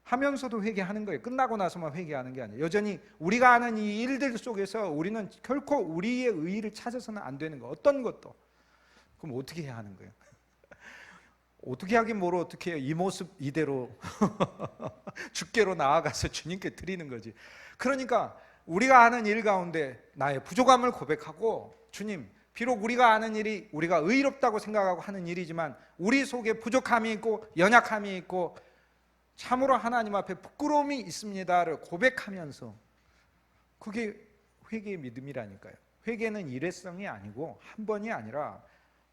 하면서도 회개하는 거예요. 끝나고 나서만 회개하는 게 아니에요. 여전히 우리가 하는 이 일들 속에서 우리는 결코 우리의 의의를 찾아서는 안 되는 거, 어떤 것도. 그럼 어떻게 해야 하는 거예요? 어떻게 하긴 뭐로 어떻게 해요? 이 모습 이대로 주께로 나아가서 주님께 드리는 거지. 그러니까 우리가 하는 일 가운데 나의 부족함을 고백하고, 주님 비록 우리가 아는 일이 우리가 의롭다고 생각하고 하는 일이지만 우리 속에 부족함이 있고 연약함이 있고 참으로 하나님 앞에 부끄러움이 있습니다를 고백하면서, 그게 회개의 믿음이라니까요. 회개는 일회성이 아니고 한 번이 아니라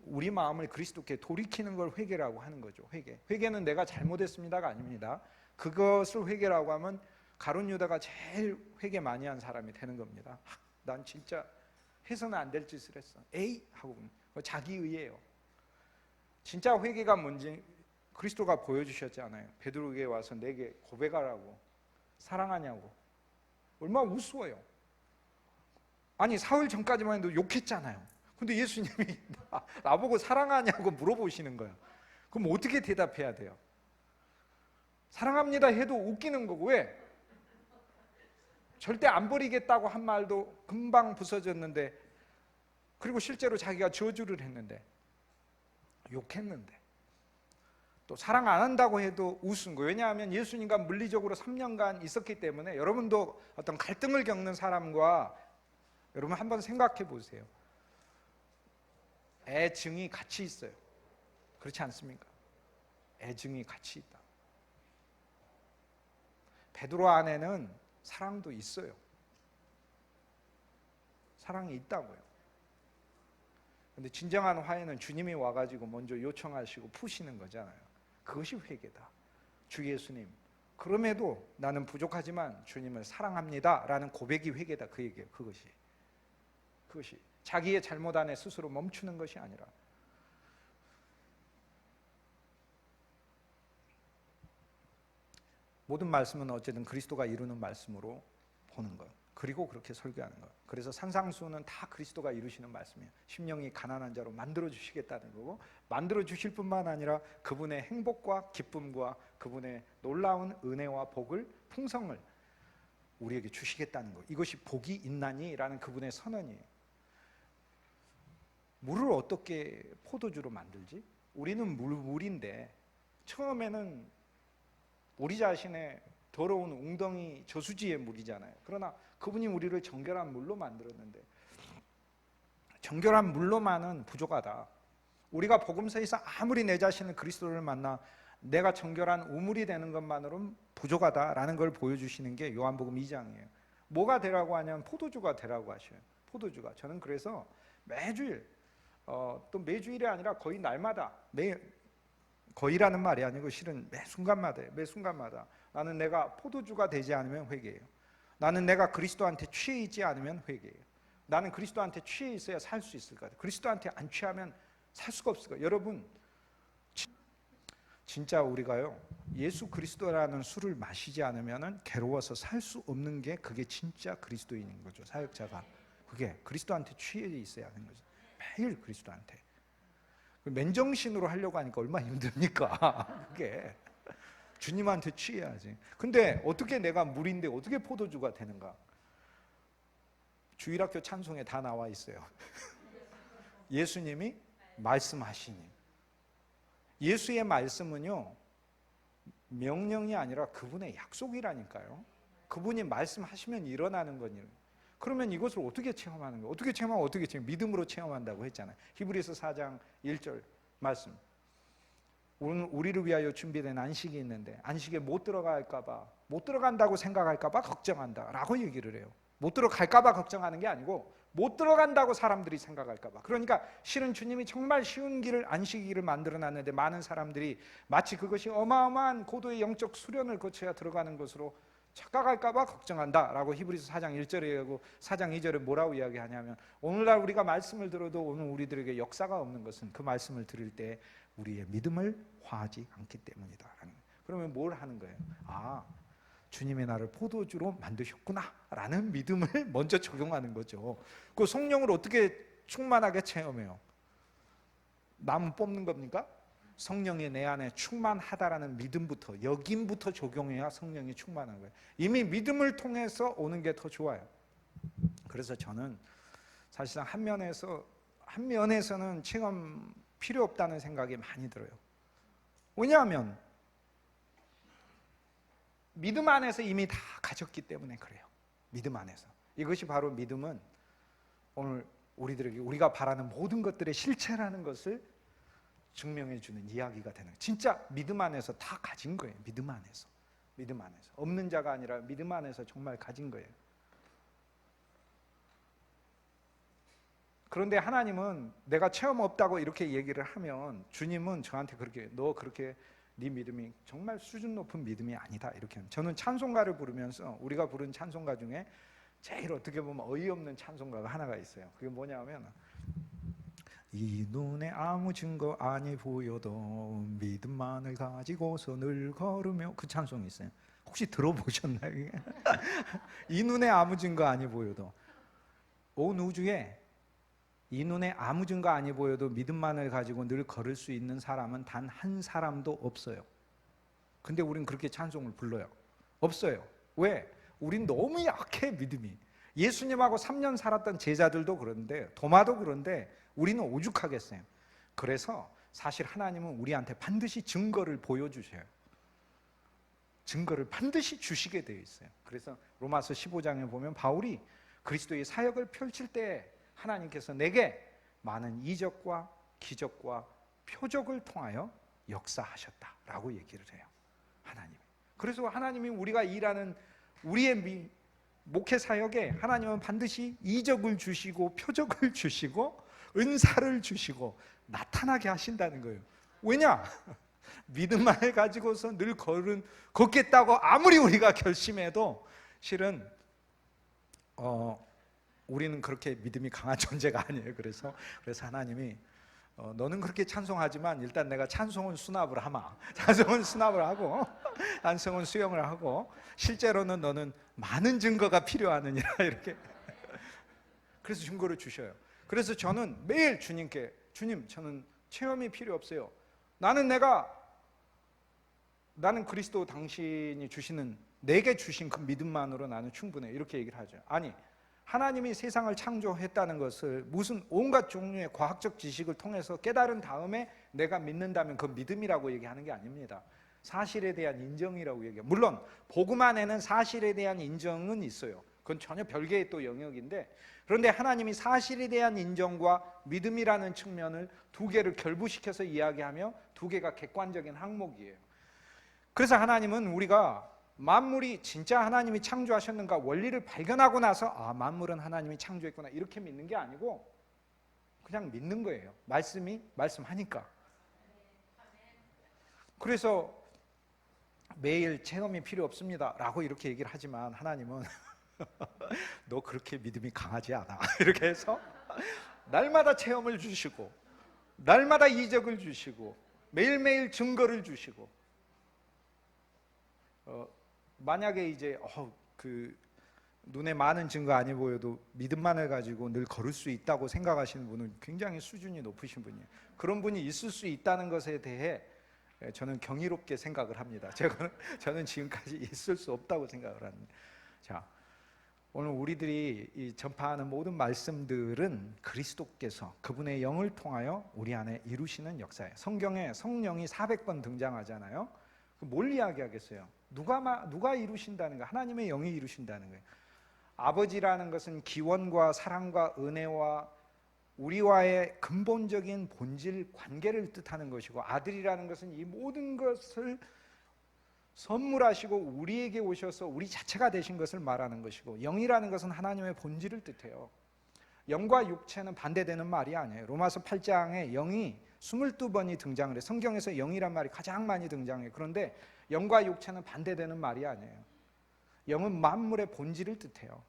우리 마음을 그리스도께 돌이키는 걸 회개라고 하는 거죠. 회개는 내가 잘못했습니다가 아닙니다. 그것을 회개라고 하면 가룟 유다가 제일 회개 많이 한 사람이 되는 겁니다. 난 진짜 해서는 안 될 짓을 했어. 에이 하고 자기의예요. 진짜 회개가 뭔지 그리스도가 보여주셨잖아요. 베드로에게 와서 내게 고백하라고, 사랑하냐고. 얼마나 우스워요. 아니 사흘 전까지만 해도 욕했잖아요. 근데 예수님이 나보고 사랑하냐고 물어보시는 거예요. 그럼 어떻게 대답해야 돼요? 사랑합니다 해도 웃기는 거고, 왜? 절대 안 버리겠다고 한 말도 금방 부서졌는데, 그리고 실제로 자기가 저주를 했는데, 욕했는데, 또 사랑 안 한다고 해도 웃은 거예요. 왜냐하면 예수님과 물리적으로 3년간 있었기 때문에. 여러분도 어떤 갈등을 겪는 사람과 여러분 한번 생각해 보세요. 애증이 같이 있어요. 그렇지 않습니까? 애증이 같이 있다. 베드로 안에는 사랑도 있어요. 사랑이 있다고요. 근데 진정한 화해는 주님이 와가지고 먼저 요청하시고 푸시는 거잖아요. 그것이 회개다. 주 예수님, 그럼에도 나는 부족하지만 주님을 사랑합니다 라는 고백이 회개다. 그 얘기예요. 그것이 자기의 잘못 안에 스스로 멈추는 것이 아니라. 모든 말씀은 어쨌든 그리스도가 이루는 말씀으로 보는 것, 그리고 그렇게 설교하는 것. 그래서 산상수훈은 다 그리스도가 이루시는 말씀이에요. 심령이 가난한 자로 만들어 주시겠다는 거고, 만들어 주실 뿐만 아니라 그분의 행복과 기쁨과 그분의 놀라운 은혜와 복을, 풍성을 우리에게 주시겠다는 것. 이것이 복이 있나니? 라는 그분의 선언이에요. 물을 어떻게 포도주로 만들지? 우리는 물인데 처음에는 우리 자신의 더러운 웅덩이 저수지의 물이잖아요. 그러나 그분이 우리를 정결한 물로 만들었는데, 정결한 물로만은 부족하다. 우리가 복음서에서 아무리 내 자신을 그리스도를 만나 내가 정결한 우물이 되는 것만으로는 부족하다라는 걸 보여주시는 게 요한복음 2장이에요. 뭐가 되라고 하냐면 포도주가 되라고 하셔요. 포도주가. 저는 그래서 매주일, 또 매주일이 아니라 거의 날마다, 거의라는 말이 아니고 실은 매 순간마다 나는 내가 포도주가 되지 않으면 회개해요. 나는 내가 그리스도한테 취해 있지 않으면 회개해요. 나는 그리스도한테 취해 있어야 살 수 있을 것 같아요. 그리스도한테 안 취하면 살 수가 없을 거예요. 여러분, 진짜 우리가요, 예수 그리스도라는 술을 마시지 않으면 괴로워서 살 수 없는 게, 그게 진짜 그리스도인인 거죠. 사역자가 그게 그리스도한테 취해 있어야 하는 거죠. 매일 그리스도한테. 맨정신으로 하려고 하니까 얼마나 힘듭니까? 그게 주님한테 취해야지. 근데 어떻게 내가 물인데 어떻게 포도주가 되는가? 주일학교 찬송에 다 나와 있어요. 예수님이 말씀하시니. 예수의 말씀은요, 명령이 아니라 그분의 약속이라니까요. 그분이 말씀하시면 일어나는 거니요. 그러면 이것을 어떻게 체험하는 거예요? 어떻게 체험하면 어떻게 체험? 믿음으로 체험한다고 했잖아요. 히브리서 4장 1절 말씀. 우리를 위하여 준비된 안식이 있는데 안식에 못 들어갈까 봐, 못 들어간다고 생각할까 봐 걱정한다라고 얘기를 해요. 못 들어갈까 봐 걱정하는 게 아니고 못 들어간다고 사람들이 생각할까 봐. 그러니까 실은 주님이 정말 쉬운 길을, 안식일을 만들어 놨는데 많은 사람들이 마치 그것이 어마어마한 고도의 영적 수련을 거쳐야 들어가는 것으로 착각할까 봐 걱정한다라고 히브리서 4장 1절에 하고 4장 2절에 뭐라고 이야기하냐면, 오늘날 우리가 말씀을 들어도 오늘 우리들에게 역사가 없는 것은 그 말씀을 들을 때 우리의 믿음을 화하지 않기 때문이다. 그러면 뭘 하는 거예요? 아, 주님의 나를 포도주로 만드셨구나 라는 믿음을 먼저 적용하는 거죠. 그 성령을 어떻게 충만하게 체험해요? 나무 뽑는 겁니까? 성령이 내 안에 충만하다라는 믿음부터, 여김부터 적용해야 성령이 충만한 거예요. 이미 믿음을 통해서 오는 게 더 좋아요. 그래서 저는 사실상 한 면에서는 체험 필요 없다는 생각이 많이 들어요. 왜냐하면 믿음 안에서 이미 다 가졌기 때문에 그래요. 믿음 안에서. 이것이 바로 믿음은 오늘 우리들에게 우리가 바라는 모든 것들의 실체라는 것을 증명해 주는 이야기가 되는 거예요. 진짜 믿음 안에서 다 가진 거예요. 믿음 안에서. 믿음 안에서. 없는 자가 아니라 믿음 안에서 정말 가진 거예요. 그런데 하나님은 내가 체험 없다고 이렇게 얘기를 하면 주님은 저한테 그렇게 너 그렇게 네 믿음이 정말 수준 높은 믿음이 아니다 이렇게. 저는 찬송가를 부르면서 우리가 부른 찬송가 중에 제일 어떻게 보면 어이없는 찬송가가 하나가 있어요. 그게 뭐냐면 이 눈에 아무 증거 아니 보여도 믿음만을 가지고서 늘 걸으며, 그 찬송이 있어요. 혹시 들어보셨나요? 이 눈에 아무 증거 아니 보여도, 온 우주에 이 눈에 아무 증거 아니 보여도 믿음만을 가지고 늘 걸을 수 있는 사람은 단 한 사람도 없어요. 근데 우린 그렇게 찬송을 불러요. 없어요. 왜? 우린 너무 약해, 믿음이. 예수님하고 3년 살았던 제자들도 그런데, 도마도 그런데 우리는 오죽하겠어요. 그래서 사실 하나님은 우리한테 반드시 증거를 보여주셔요. 증거를 반드시 주시게 되어 있어요. 그래서 로마서 15장에 보면 바울이 그리스도의 사역을 펼칠 때 하나님께서 내게 많은 이적과 기적과 표적을 통하여 역사하셨다라고 얘기를 해요. 하나님. 그래서 하나님이 우리가 일하는 우리의 목회 사역에 하나님은 반드시 이적을 주시고 표적을 주시고 은사를 주시고 나타나게 하신다는 거예요. 왜냐? 믿음만을 가지고서 늘 걷겠다고 아무리 우리가 결심해도 실은 우리는 그렇게 믿음이 강한 존재가 아니에요. 그래서 하나님이 너는 그렇게 찬송하지만 일단 내가 찬송은 수납을 하마. 찬송은 수납을 하고 찬송은 수용을 하고 실제로는 너는 많은 증거가 필요하느니라 이렇게. 그래서 증거를 주셔요. 그래서 저는 매일 주님께 주님 저는 체험이 필요 없어요. 나는 그리스도 당신이 주시는 내게 주신 그 믿음만으로 나는 충분해 이렇게 얘기를 하죠. 아니 하나님이 세상을 창조했다는 것을 무슨 온갖 종류의 과학적 지식을 통해서 깨달은 다음에 내가 믿는다면 그 믿음이라고 얘기하는 게 아닙니다. 사실에 대한 인정이라고 얘기해요. 물론 복음 안에는 사실에 대한 인정은 있어요. 그건 전혀 별개의 또 영역인데, 그런데 하나님이 사실에 대한 인정과 믿음이라는 측면을 두 개를 결부시켜서 이야기하며 두 개가 객관적인 항목이에요. 그래서 하나님은 우리가 만물이 진짜 하나님이 창조하셨는가 원리를 발견하고 나서 만물은 하나님이 창조했구나 이렇게 믿는 게 아니고 그냥 믿는 거예요. 말씀이 말씀하니까. 그래서 매일 체험이 필요 없습니다 라고 이렇게 얘기를 하지만 하나님은 너 그렇게 믿음이 강하지 않아 이렇게 해서 날마다 체험을 주시고 날마다 이적을 주시고 매일매일 증거를 주시고 만약에 이제 그 눈에 많은 증거 아니 보여도 믿음만을 가지고 늘 걸을 수 있다고 생각하시는 분은 굉장히 수준이 높으신 분이에요. 그런 분이 있을 수 있다는 것에 대해 저는 경이롭게 생각을 합니다. 저는 지금까지 있을 수 없다고 생각을 합니다. 자, 오늘 우리들이 이 전파하는 모든 말씀들은 그리스도께서 그분의 영을 통하여 우리 안에 이루시는 역사예요. 성경에 성령이 400번 등장하잖아요. 뭘 이야기하겠어요? 누가 이루신다는 거예요? 하나님의 영이 이루신다는 거예요. 아버지라는 것은 기원과 사랑과 은혜와 우리와의 근본적인 본질 관계를 뜻하는 것이고, 아들이라는 것은 이 모든 것을 선물하시고 우리에게 오셔서 우리 자체가 되신 것을 말하는 것이고, 영이라는 것은 하나님의 본질을 뜻해요. 영과 육체는 반대되는 말이 아니에요. 로마서 8장에 영이 22번이 등장을 해요. 성경에서 영이란 말이 가장 많이 등장해요. 그런데 영과 육체는 반대되는 말이 아니에요. 영은 만물의 본질을 뜻해요.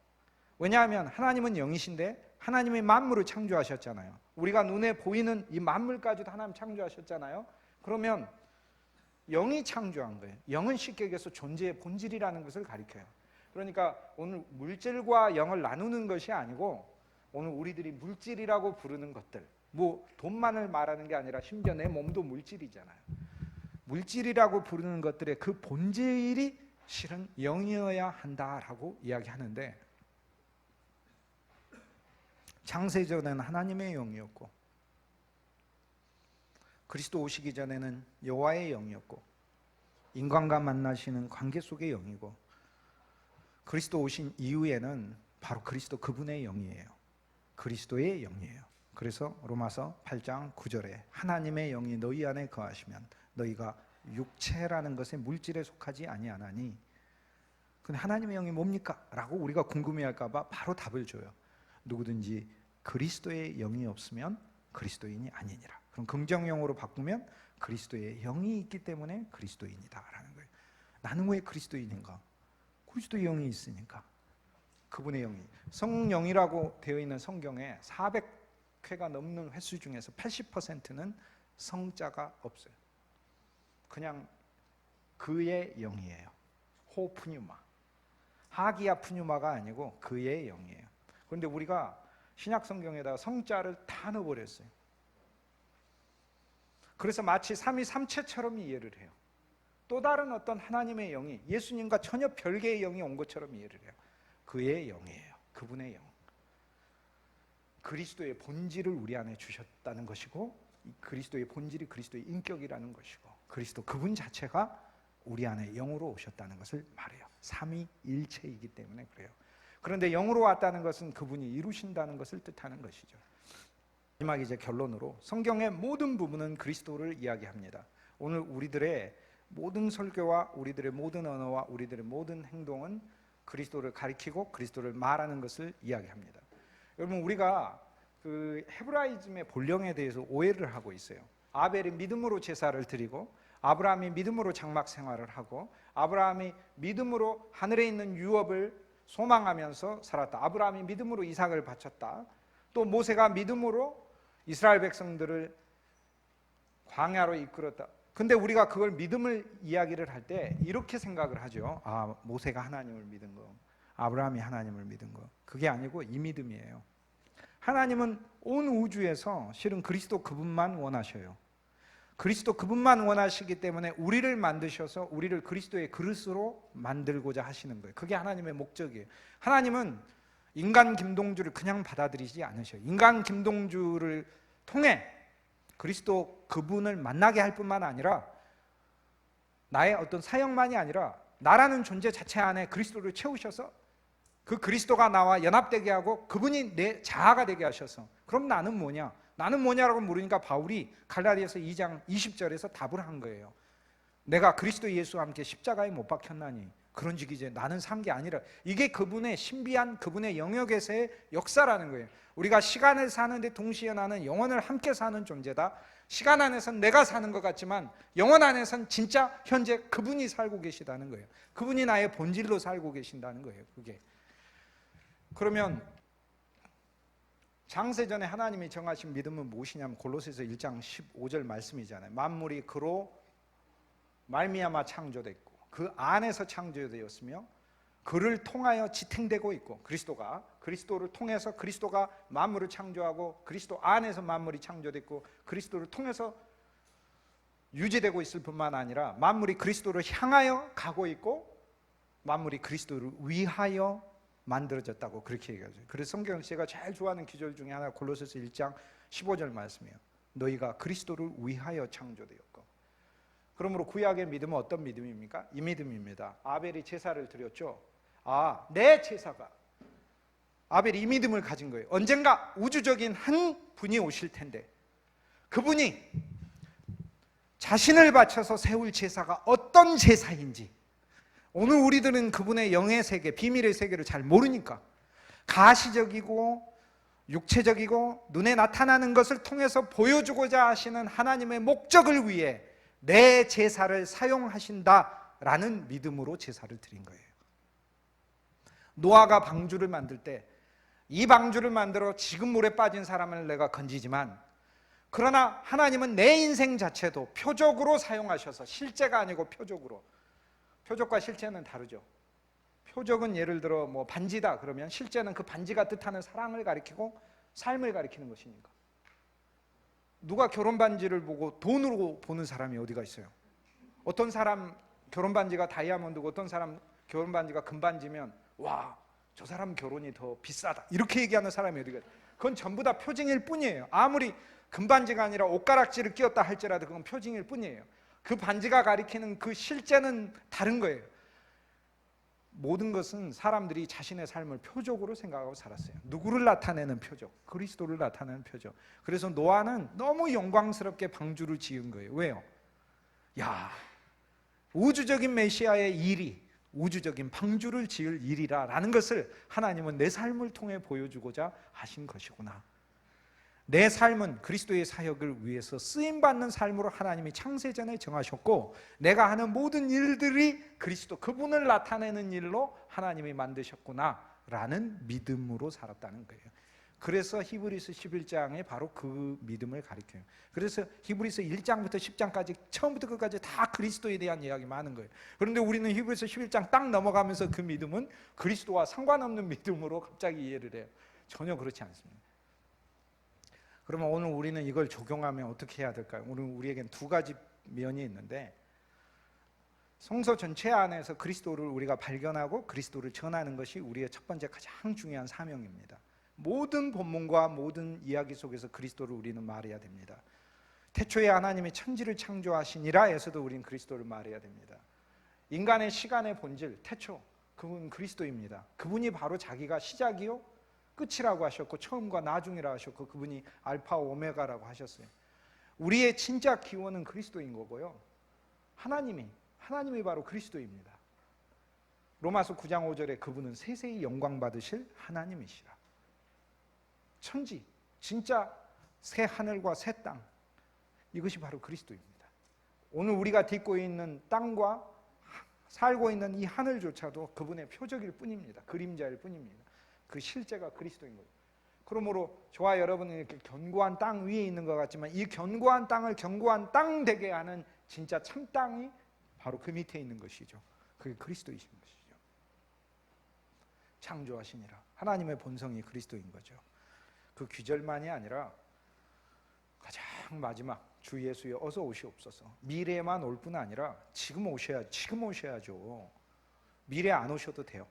왜냐하면 하나님은 영이신데 하나님이 만물을 창조하셨잖아요. 우리가 눈에 보이는 이 만물까지도 하나님 창조하셨잖아요. 그러면 영이 창조한 거예요. 영은 쉽게 얘기해서 존재의 본질이라는 것을 가리켜요. 그러니까 오늘 물질과 영을 나누는 것이 아니고 오늘 우리들이 물질이라고 부르는 것들, 뭐 돈만을 말하는 게 아니라 심지어 내 몸도 물질이잖아요. 물질이라고 부르는 것들의 그 본질이 실은 영이어야 한다라고 이야기하는데, 창세전에는 하나님의 영이었고 그리스도 오시기 전에는 여호와의 영이었고 인간과 만나시는 관계 속의 영이고 그리스도 오신 이후에는 바로 그리스도 그분의 영이에요. 그리스도의 영이에요. 그래서 로마서 8장 9절에 하나님의 영이 너희 안에 거하시면 너희가 육체라는 것에 물질에 속하지 아니하나니. 근데 하나님의 영이 뭡니까? 라고 우리가 궁금해할까 봐 바로 답을 줘요. 누구든지 그리스도의 영이 없으면 그리스도인이 아니니라. 그럼 긍정형으로 바꾸면 그리스도의 영이 있기 때문에 그리스도인이다 라는 거예요. 나는 왜 그리스도인인가? 그리스도의 영이 있으니까. 그분의 영이. 성령이라고 되어 있는 성경에 400회가 넘는 횟수 중에서 80%는 성자가 없어요. 그냥 그의 영이에요. 호프뉴마, 하기야 푸뉴마가 아니고 그의 영이에요. 그런데 우리가 신약 성경에다가 성자를 다 넣어버렸어요. 그래서 마치 삼위삼체처럼 이해를 해요. 또 다른 어떤 하나님의 영이 예수님과 전혀 별개의 영이 온 것처럼 이해를 해요. 그의 영이에요. 그분의 영. 그리스도의 본질을 우리 안에 주셨다는 것이고, 그리스도의 본질이 그리스도의 인격이라는 것이고, 그리스도 그분 자체가 우리 안에 영으로 오셨다는 것을 말해요. 삼위일체이기 때문에 그래요. 그런데 영으로 왔다는 것은 그분이 이루신다는 것을 뜻하는 것이죠. 마지막 이제 결론으로 성경의 모든 부분은 그리스도를 이야기합니다. 오늘 우리들의 모든 설교와 우리들의 모든 언어와 우리들의 모든 행동은 그리스도를 가리키고 그리스도를 말하는 것을 이야기합니다. 여러분, 우리가 그 헤브라이즘의 본령에 대해서 오해를 하고 있어요. 아벨이 믿음으로 제사를 드리고 아브라함이 믿음으로 장막 생활을 하고 아브라함이 믿음으로 하늘에 있는 유업을 소망하면서 살았다. 아브라함이 믿음으로 이삭을 바쳤다. 또 모세가 믿음으로 이스라엘 백성들을 광야로 이끌었다. 근데 우리가 그걸 믿음을 이야기를 할 때 이렇게 생각을 하죠. 아, 모세가 하나님을 믿은 거, 아브라함이 하나님을 믿은 거. 그게 아니고 이 믿음이에요. 하나님은 온 우주에서 실은 그리스도 그분만 원하셔요. 그리스도 그분만 원하시기 때문에 우리를 만드셔서 우리를 그리스도의 그릇으로 만들고자 하시는 거예요. 그게 하나님의 목적이에요. 하나님은 인간 김동주를 그냥 받아들이지 않으셔요. 인간 김동주를 통해 그리스도 그분을 만나게 할 뿐만 아니라 나의 어떤 사역만이 아니라 나라는 존재 자체 안에 그리스도를 채우셔서 그 그리스도가 나와 연합되게 하고 그분이 내 자아가 되게 하셔서, 그럼 나는 뭐냐? 나는 뭐냐라고 물으니까 바울이 갈라디아서 2장 20절에서 답을 한 거예요. 내가 그리스도 예수와 함께 십자가에 못 박혔나니 그런즉 이제 나는 산 게 아니라, 이게 그분의 신비한 그분의 영역에서의 역사라는 거예요. 우리가 시간을 사는데 동시에 나는 영원을 함께 사는 존재다. 시간 안에선 내가 사는 것 같지만 영원 안에선 진짜 현재 그분이 살고 계시다는 거예요. 그분이 나의 본질로 살고 계신다는 거예요. 그게. 그러면 장세전에 하나님이 정하신 믿음은 무엇이냐면 골로새서 1장 15절 말씀이잖아요. 만물이 그로 말미암아 창조됐고 그 안에서 창조되었으며 그를 통하여 지탱되고 있고, 그리스도를 통해서 그리스도가 만물을 창조하고 그리스도 안에서 만물이 창조됐고 그리스도를 통해서 유지되고 있을 뿐만 아니라 만물이 그리스도를 향하여 가고 있고 만물이 그리스도를 위하여 만들어졌다고 그렇게 얘기하죠. 그래서 성경에서 제가 제일 좋아하는 기절 중에 하나가 골로새서 1장 15절 말씀이에요. 너희가 그리스도를 위하여 창조되었고. 그러므로 구약의 믿음은 어떤 믿음입니까? 이 믿음입니다. 아벨이 제사를 드렸죠. 아, 내 제사가, 아벨이 이 믿음을 가진 거예요. 언젠가 우주적인 한 분이 오실 텐데 그분이 자신을 바쳐서 세울 제사가 어떤 제사인지, 오늘 우리들은 그분의 영의 세계, 비밀의 세계를 잘 모르니까 가시적이고 육체적이고 눈에 나타나는 것을 통해서 보여주고자 하시는 하나님의 목적을 위해 내 제사를 사용하신다라는 믿음으로 제사를 드린 거예요. 노아가 방주를 만들 때 이 방주를 만들어 지금 물에 빠진 사람을 내가 건지지만, 그러나 하나님은 내 인생 자체도 표적으로 사용하셔서, 실제가 아니고 표적으로. 표적과 실제는 다르죠. 표적은 예를 들어 뭐 반지다 그러면 실제는 그 반지가 뜻하는 사랑을 가리키고 삶을 가리키는 것이니까. 누가 결혼 반지를 보고 돈으로 보는 사람이 어디가 있어요? 어떤 사람 결혼 반지가 다이아몬드고 어떤 사람 결혼 반지가 금반지면 와, 저 사람 결혼이 더 비싸다 이렇게 얘기하는 사람이 어디가 있어요? 그건 전부 다 표징일 뿐이에요. 아무리 금반지가 아니라 옷가락지를 끼웠다 할지라도 그건 표징일 뿐이에요. 그 반지가 가리키는 그 실제는 다른 거예요. 모든 것은 사람들이 자신의 삶을 표적으로 생각하고 살았어요. 누구를 나타내는 표적? 그리스도를 나타내는 표적. 그래서 노아는 너무 영광스럽게 방주를 지은 거예요. 왜요? 야, 우주적인 메시아의 일이 우주적인 방주를 지을 일이라는 것을 하나님은 내 삶을 통해 보여주고자 하신 것이구나. 내 삶은 그리스도의 사역을 위해서 쓰임받는 삶으로 하나님이 창세전에 정하셨고, 내가 하는 모든 일들이 그리스도 그분을 나타내는 일로 하나님이 만드셨구나 라는 믿음으로 살았다는 거예요. 그래서 히브리서 11장에 바로 그 믿음을 가르쳐요. 그래서 히브리서 1장부터 10장까지 처음부터 끝까지 다 그리스도에 대한 이야기 많은 거예요. 그런데 우리는 히브리서 11장 딱 넘어가면서 그 믿음은 그리스도와 상관없는 믿음으로 갑자기 이해를 해요. 전혀 그렇지 않습니다. 그러면 오늘 우리는 이걸 적용하면 어떻게 해야 될까요? 오늘 우리에겐 두 가지 면이 있는데, 성서 전체 안에서 그리스도를 우리가 발견하고 그리스도를 전하는 것이 우리의 첫 번째 가장 중요한 사명입니다. 모든 본문과 모든 이야기 속에서 그리스도를 우리는 말해야 됩니다. 태초에 하나님이 천지를 창조하시니라에서도 우리는 그리스도를 말해야 됩니다. 인간의 시간의 본질, 태초, 그분은 그리스도입니다. 그분이 바로 자기가 시작이요 끝이라고 하셨고, 처음과 나중이라고 하셨고, 그분이 알파 오메가라고 하셨어요. 우리의 진짜 기원은 그리스도인 거고요, 하나님이 바로 그리스도입니다. 로마서 9장 5절에 그분은 세세히 영광 받으실 하나님이시라. 천지, 진짜 새 하늘과 새 땅, 이것이 바로 그리스도입니다. 오늘 우리가 딛고 있는 땅과 살고 있는 이 하늘조차도 그분의 표적일 뿐입니다. 그림자일 뿐입니다. 그 실제가 그리스도인 거예요. 그러므로 저와 여러분은 이렇게 견고한 땅 위에 있는 것 같지만, 이 견고한 땅을 견고한 땅 되게 하는 진짜 참 땅이 바로 그 밑에 있는 것이죠. 그게 그리스도이신 것이죠. 창조하시니라. 하나님의 본성이 그리스도인 거죠. 그 귀절만이 아니라 가장 마지막 주 예수여 어서 오시옵소서. 미래에만 올 뿐 아니라 지금 오셔야죠. 미래 안 오셔도 돼요.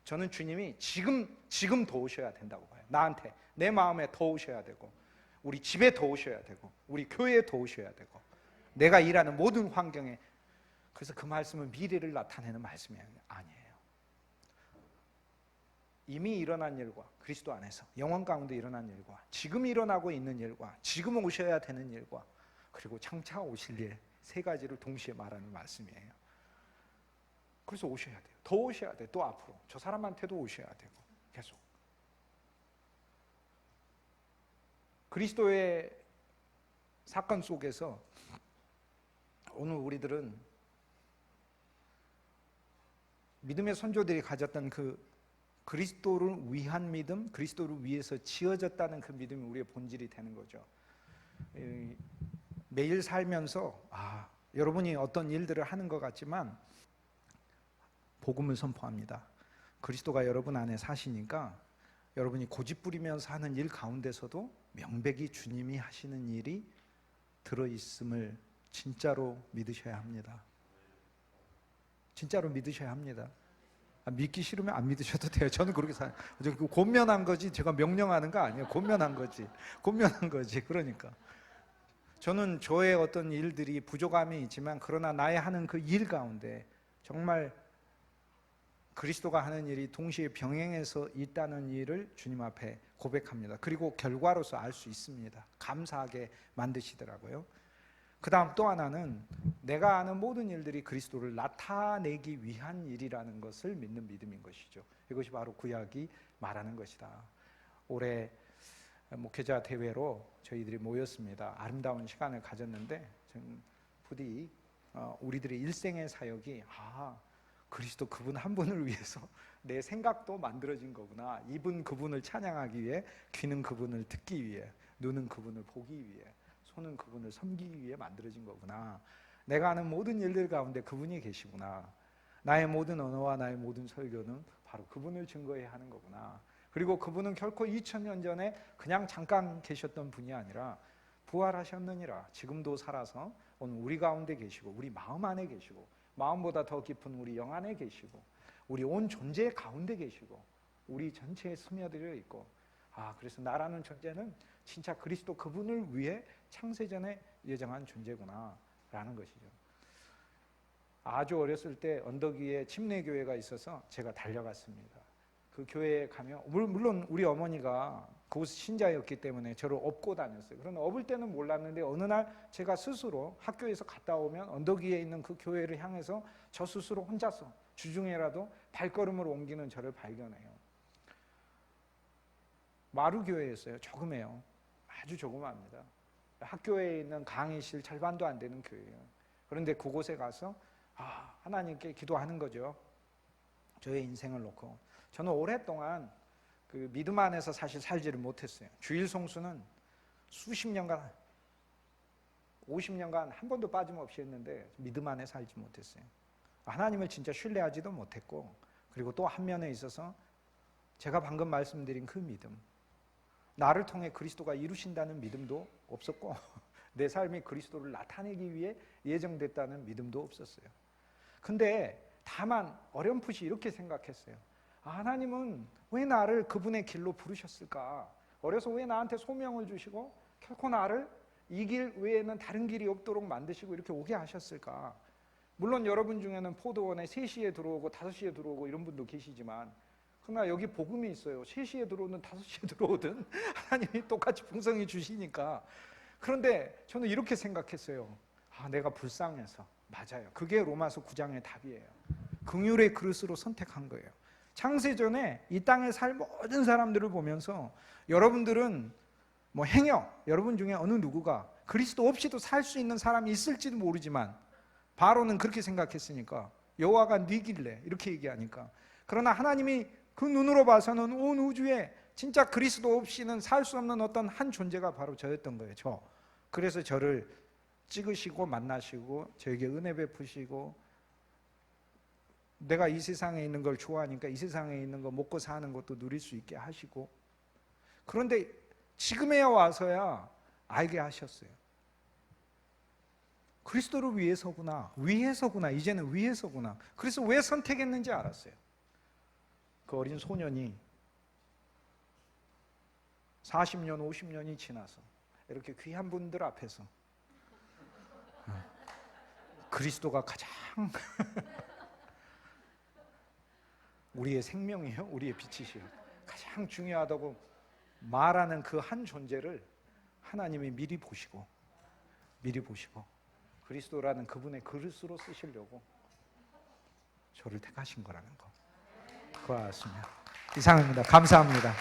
저는 주님이 지금 더 오셔야 된다고 봐요. 나한테, 내 마음에 더 오셔야 되고, 우리 집에 더 오셔야 되고, 우리 교회에 더 오셔야 되고, 내가 일하는 모든 환경에. 그래서 그 말씀은 미래를 나타내는 말씀이 아니에요. 이미 일어난 일과 그리스도 안에서 영원 가운데 일어난 일과 지금 일어나고 있는 일과 지금 오셔야 되는 일과 그리고 장차 오실 일, 세 가지를 동시에 말하는 말씀이에요. 그래서 오셔야 돼요. 더 오셔야 돼요. 또 앞으로 저 사람한테도 오셔야 되고, 계속. 그리스도의 사건 속에서 오늘 우리들은 믿음의 선조들이 가졌던 그 그리스도를 위한 믿음, 그리스도를 위해서 지어졌다는 그 믿음이 우리의 본질이 되는 거죠. 매일 살면서 여러분이 어떤 일들을 하는 것 같지만 복음을 선포합니다. 그리스도가 여러분 안에 사시니까 여러분이 고집부리면서 하는 일 가운데서도 명백히 주님이 하시는 일이 들어있음을 진짜로 믿으셔야 합니다. 진짜로 믿으셔야 합니다. 믿기 싫으면 안 믿으셔도 돼요. 저는 그렇게 살아요. 곤면한 거지 제가 명령하는 거 아니에요. 곤면한 거지. 그러니까 저는 저의 어떤 일들이 부족함이 있지만, 그러나 나의 하는 그 일 가운데 정말 그리스도가 하는 일이 동시에 병행해서 있다는 일을 주님 앞에 고백합니다. 그리고 결과로서 알 수 있습니다. 감사하게 만드시더라고요. 그 다음 또 하나는 내가 아는 모든 일들이 그리스도를 나타내기 위한 일이라는 것을 믿는 믿음인 것이죠. 이것이 바로 구약이 말하는 것이다. 올해 목회자 대회로 저희들이 모였습니다. 아름다운 시간을 가졌는데, 부디 우리들의 일생의 사역이 그리스도 그분 한 분을 위해서 내 생각도 만들어진 거구나. 입은 그분을 찬양하기 위해, 귀는 그분을 듣기 위해, 눈은 그분을 보기 위해, 손은 그분을 섬기기 위해 만들어진 거구나. 내가 하는 모든 일들 가운데 그분이 계시구나. 나의 모든 언어와 나의 모든 설교는 바로 그분을 증거해야 하는 거구나. 그리고 그분은 결코 2000년 전에 그냥 잠깐 계셨던 분이 아니라 부활하셨느니라. 지금도 살아서 오늘 우리 가운데 계시고, 우리 마음 안에 계시고, 마음보다 더 깊은 우리 영 안에 계시고, 우리 온 존재 가운데 계시고, 우리 전체에 스며들어 있고, 그래서 나라는 존재는 진짜 그리스도 그분을 위해 창세전에 예정한 존재구나 라는 것이죠. 아주 어렸을 때 언덕 위에 침례교회가 있어서 제가 달려갔습니다. 그 교회에 가면 물론 우리 어머니가 그곳 신자였기 때문에 저를 업고 다녔어요. 그러나 업을 때는 몰랐는데 어느 날 제가 스스로 학교에서 갔다 오면 언덕 위에 있는 그 교회를 향해서 저 스스로 혼자서 주중에라도 발걸음을 옮기는 저를 발견해요. 마루교회였어요. 조그매요. 아주 조그맣니다. 학교에 있는 강의실 절반도 안 되는 교회예요. 그런데 그곳에 가서 하나님께 기도하는 거죠. 저의 인생을 놓고. 저는 오랫동안 그 믿음 안에서 사실 살지를 못했어요. 주일 성수는 수십 년간 50년간 한 번도 빠짐없이 했는데 믿음 안에 살지 못했어요. 하나님을 진짜 신뢰하지도 못했고, 그리고 또 한 면에 있어서 제가 방금 말씀드린 그 믿음, 나를 통해 그리스도가 이루신다는 믿음도 없었고 내 삶이 그리스도를 나타내기 위해 예정됐다는 믿음도 없었어요. 근데 다만 어렴풋이 이렇게 생각했어요. 하나님은 왜 나를 그분의 길로 부르셨을까? 어려서 왜 나한테 소명을 주시고 결코 나를 이 길 외에는 다른 길이 없도록 만드시고 이렇게 오게 하셨을까? 물론 여러분 중에는 포도원에 3시에 들어오고 5시에 들어오고 이런 분도 계시지만, 그러나 여기 복음이 있어요. 3시에 들어오든 5시에 들어오든 하나님이 똑같이 풍성히 주시니까. 그런데 저는 이렇게 생각했어요. 내가 불쌍해서. 맞아요. 그게 로마서 9장의 답이에요. 긍휼의 그릇으로 선택한 거예요. 창세전에 이 땅에 살 모든 사람들을 보면서 여러분들은 행여 여러분 중에 어느 누구가 그리스도 없이도 살 수 있는 사람이 있을지도 모르지만, 바로는 그렇게 생각했으니까 여호와가 네 길래 이렇게 얘기하니까, 그러나 하나님이 그 눈으로 봐서는 온 우주에 진짜 그리스도 없이는 살 수 없는 어떤 한 존재가 바로 저였던 거예요. 저. 그래서 저를 찍으시고 만나시고 저에게 은혜 베푸시고, 내가 이 세상에 있는 걸 좋아하니까 이 세상에 있는 거 먹고 사는 것도 누릴 수 있게 하시고, 그런데 지금에 와서야 알게 하셨어요. 그리스도를 위해서구나. 이제는 위해서구나. 그래서 왜 선택했는지 알았어요. 그 어린 소년이 40년, 50년이 지나서 이렇게 귀한 분들 앞에서 그리스도가 가장 우리의 생명이요, 우리의 빛이시요, 가장 중요하다고 말하는 그 한 존재를 하나님이 미리 보시고 그리스도라는 그분의 그릇으로 쓰시려고 저를 택하신 거라는 거. 그거 알았으면 이상입니다. 감사합니다.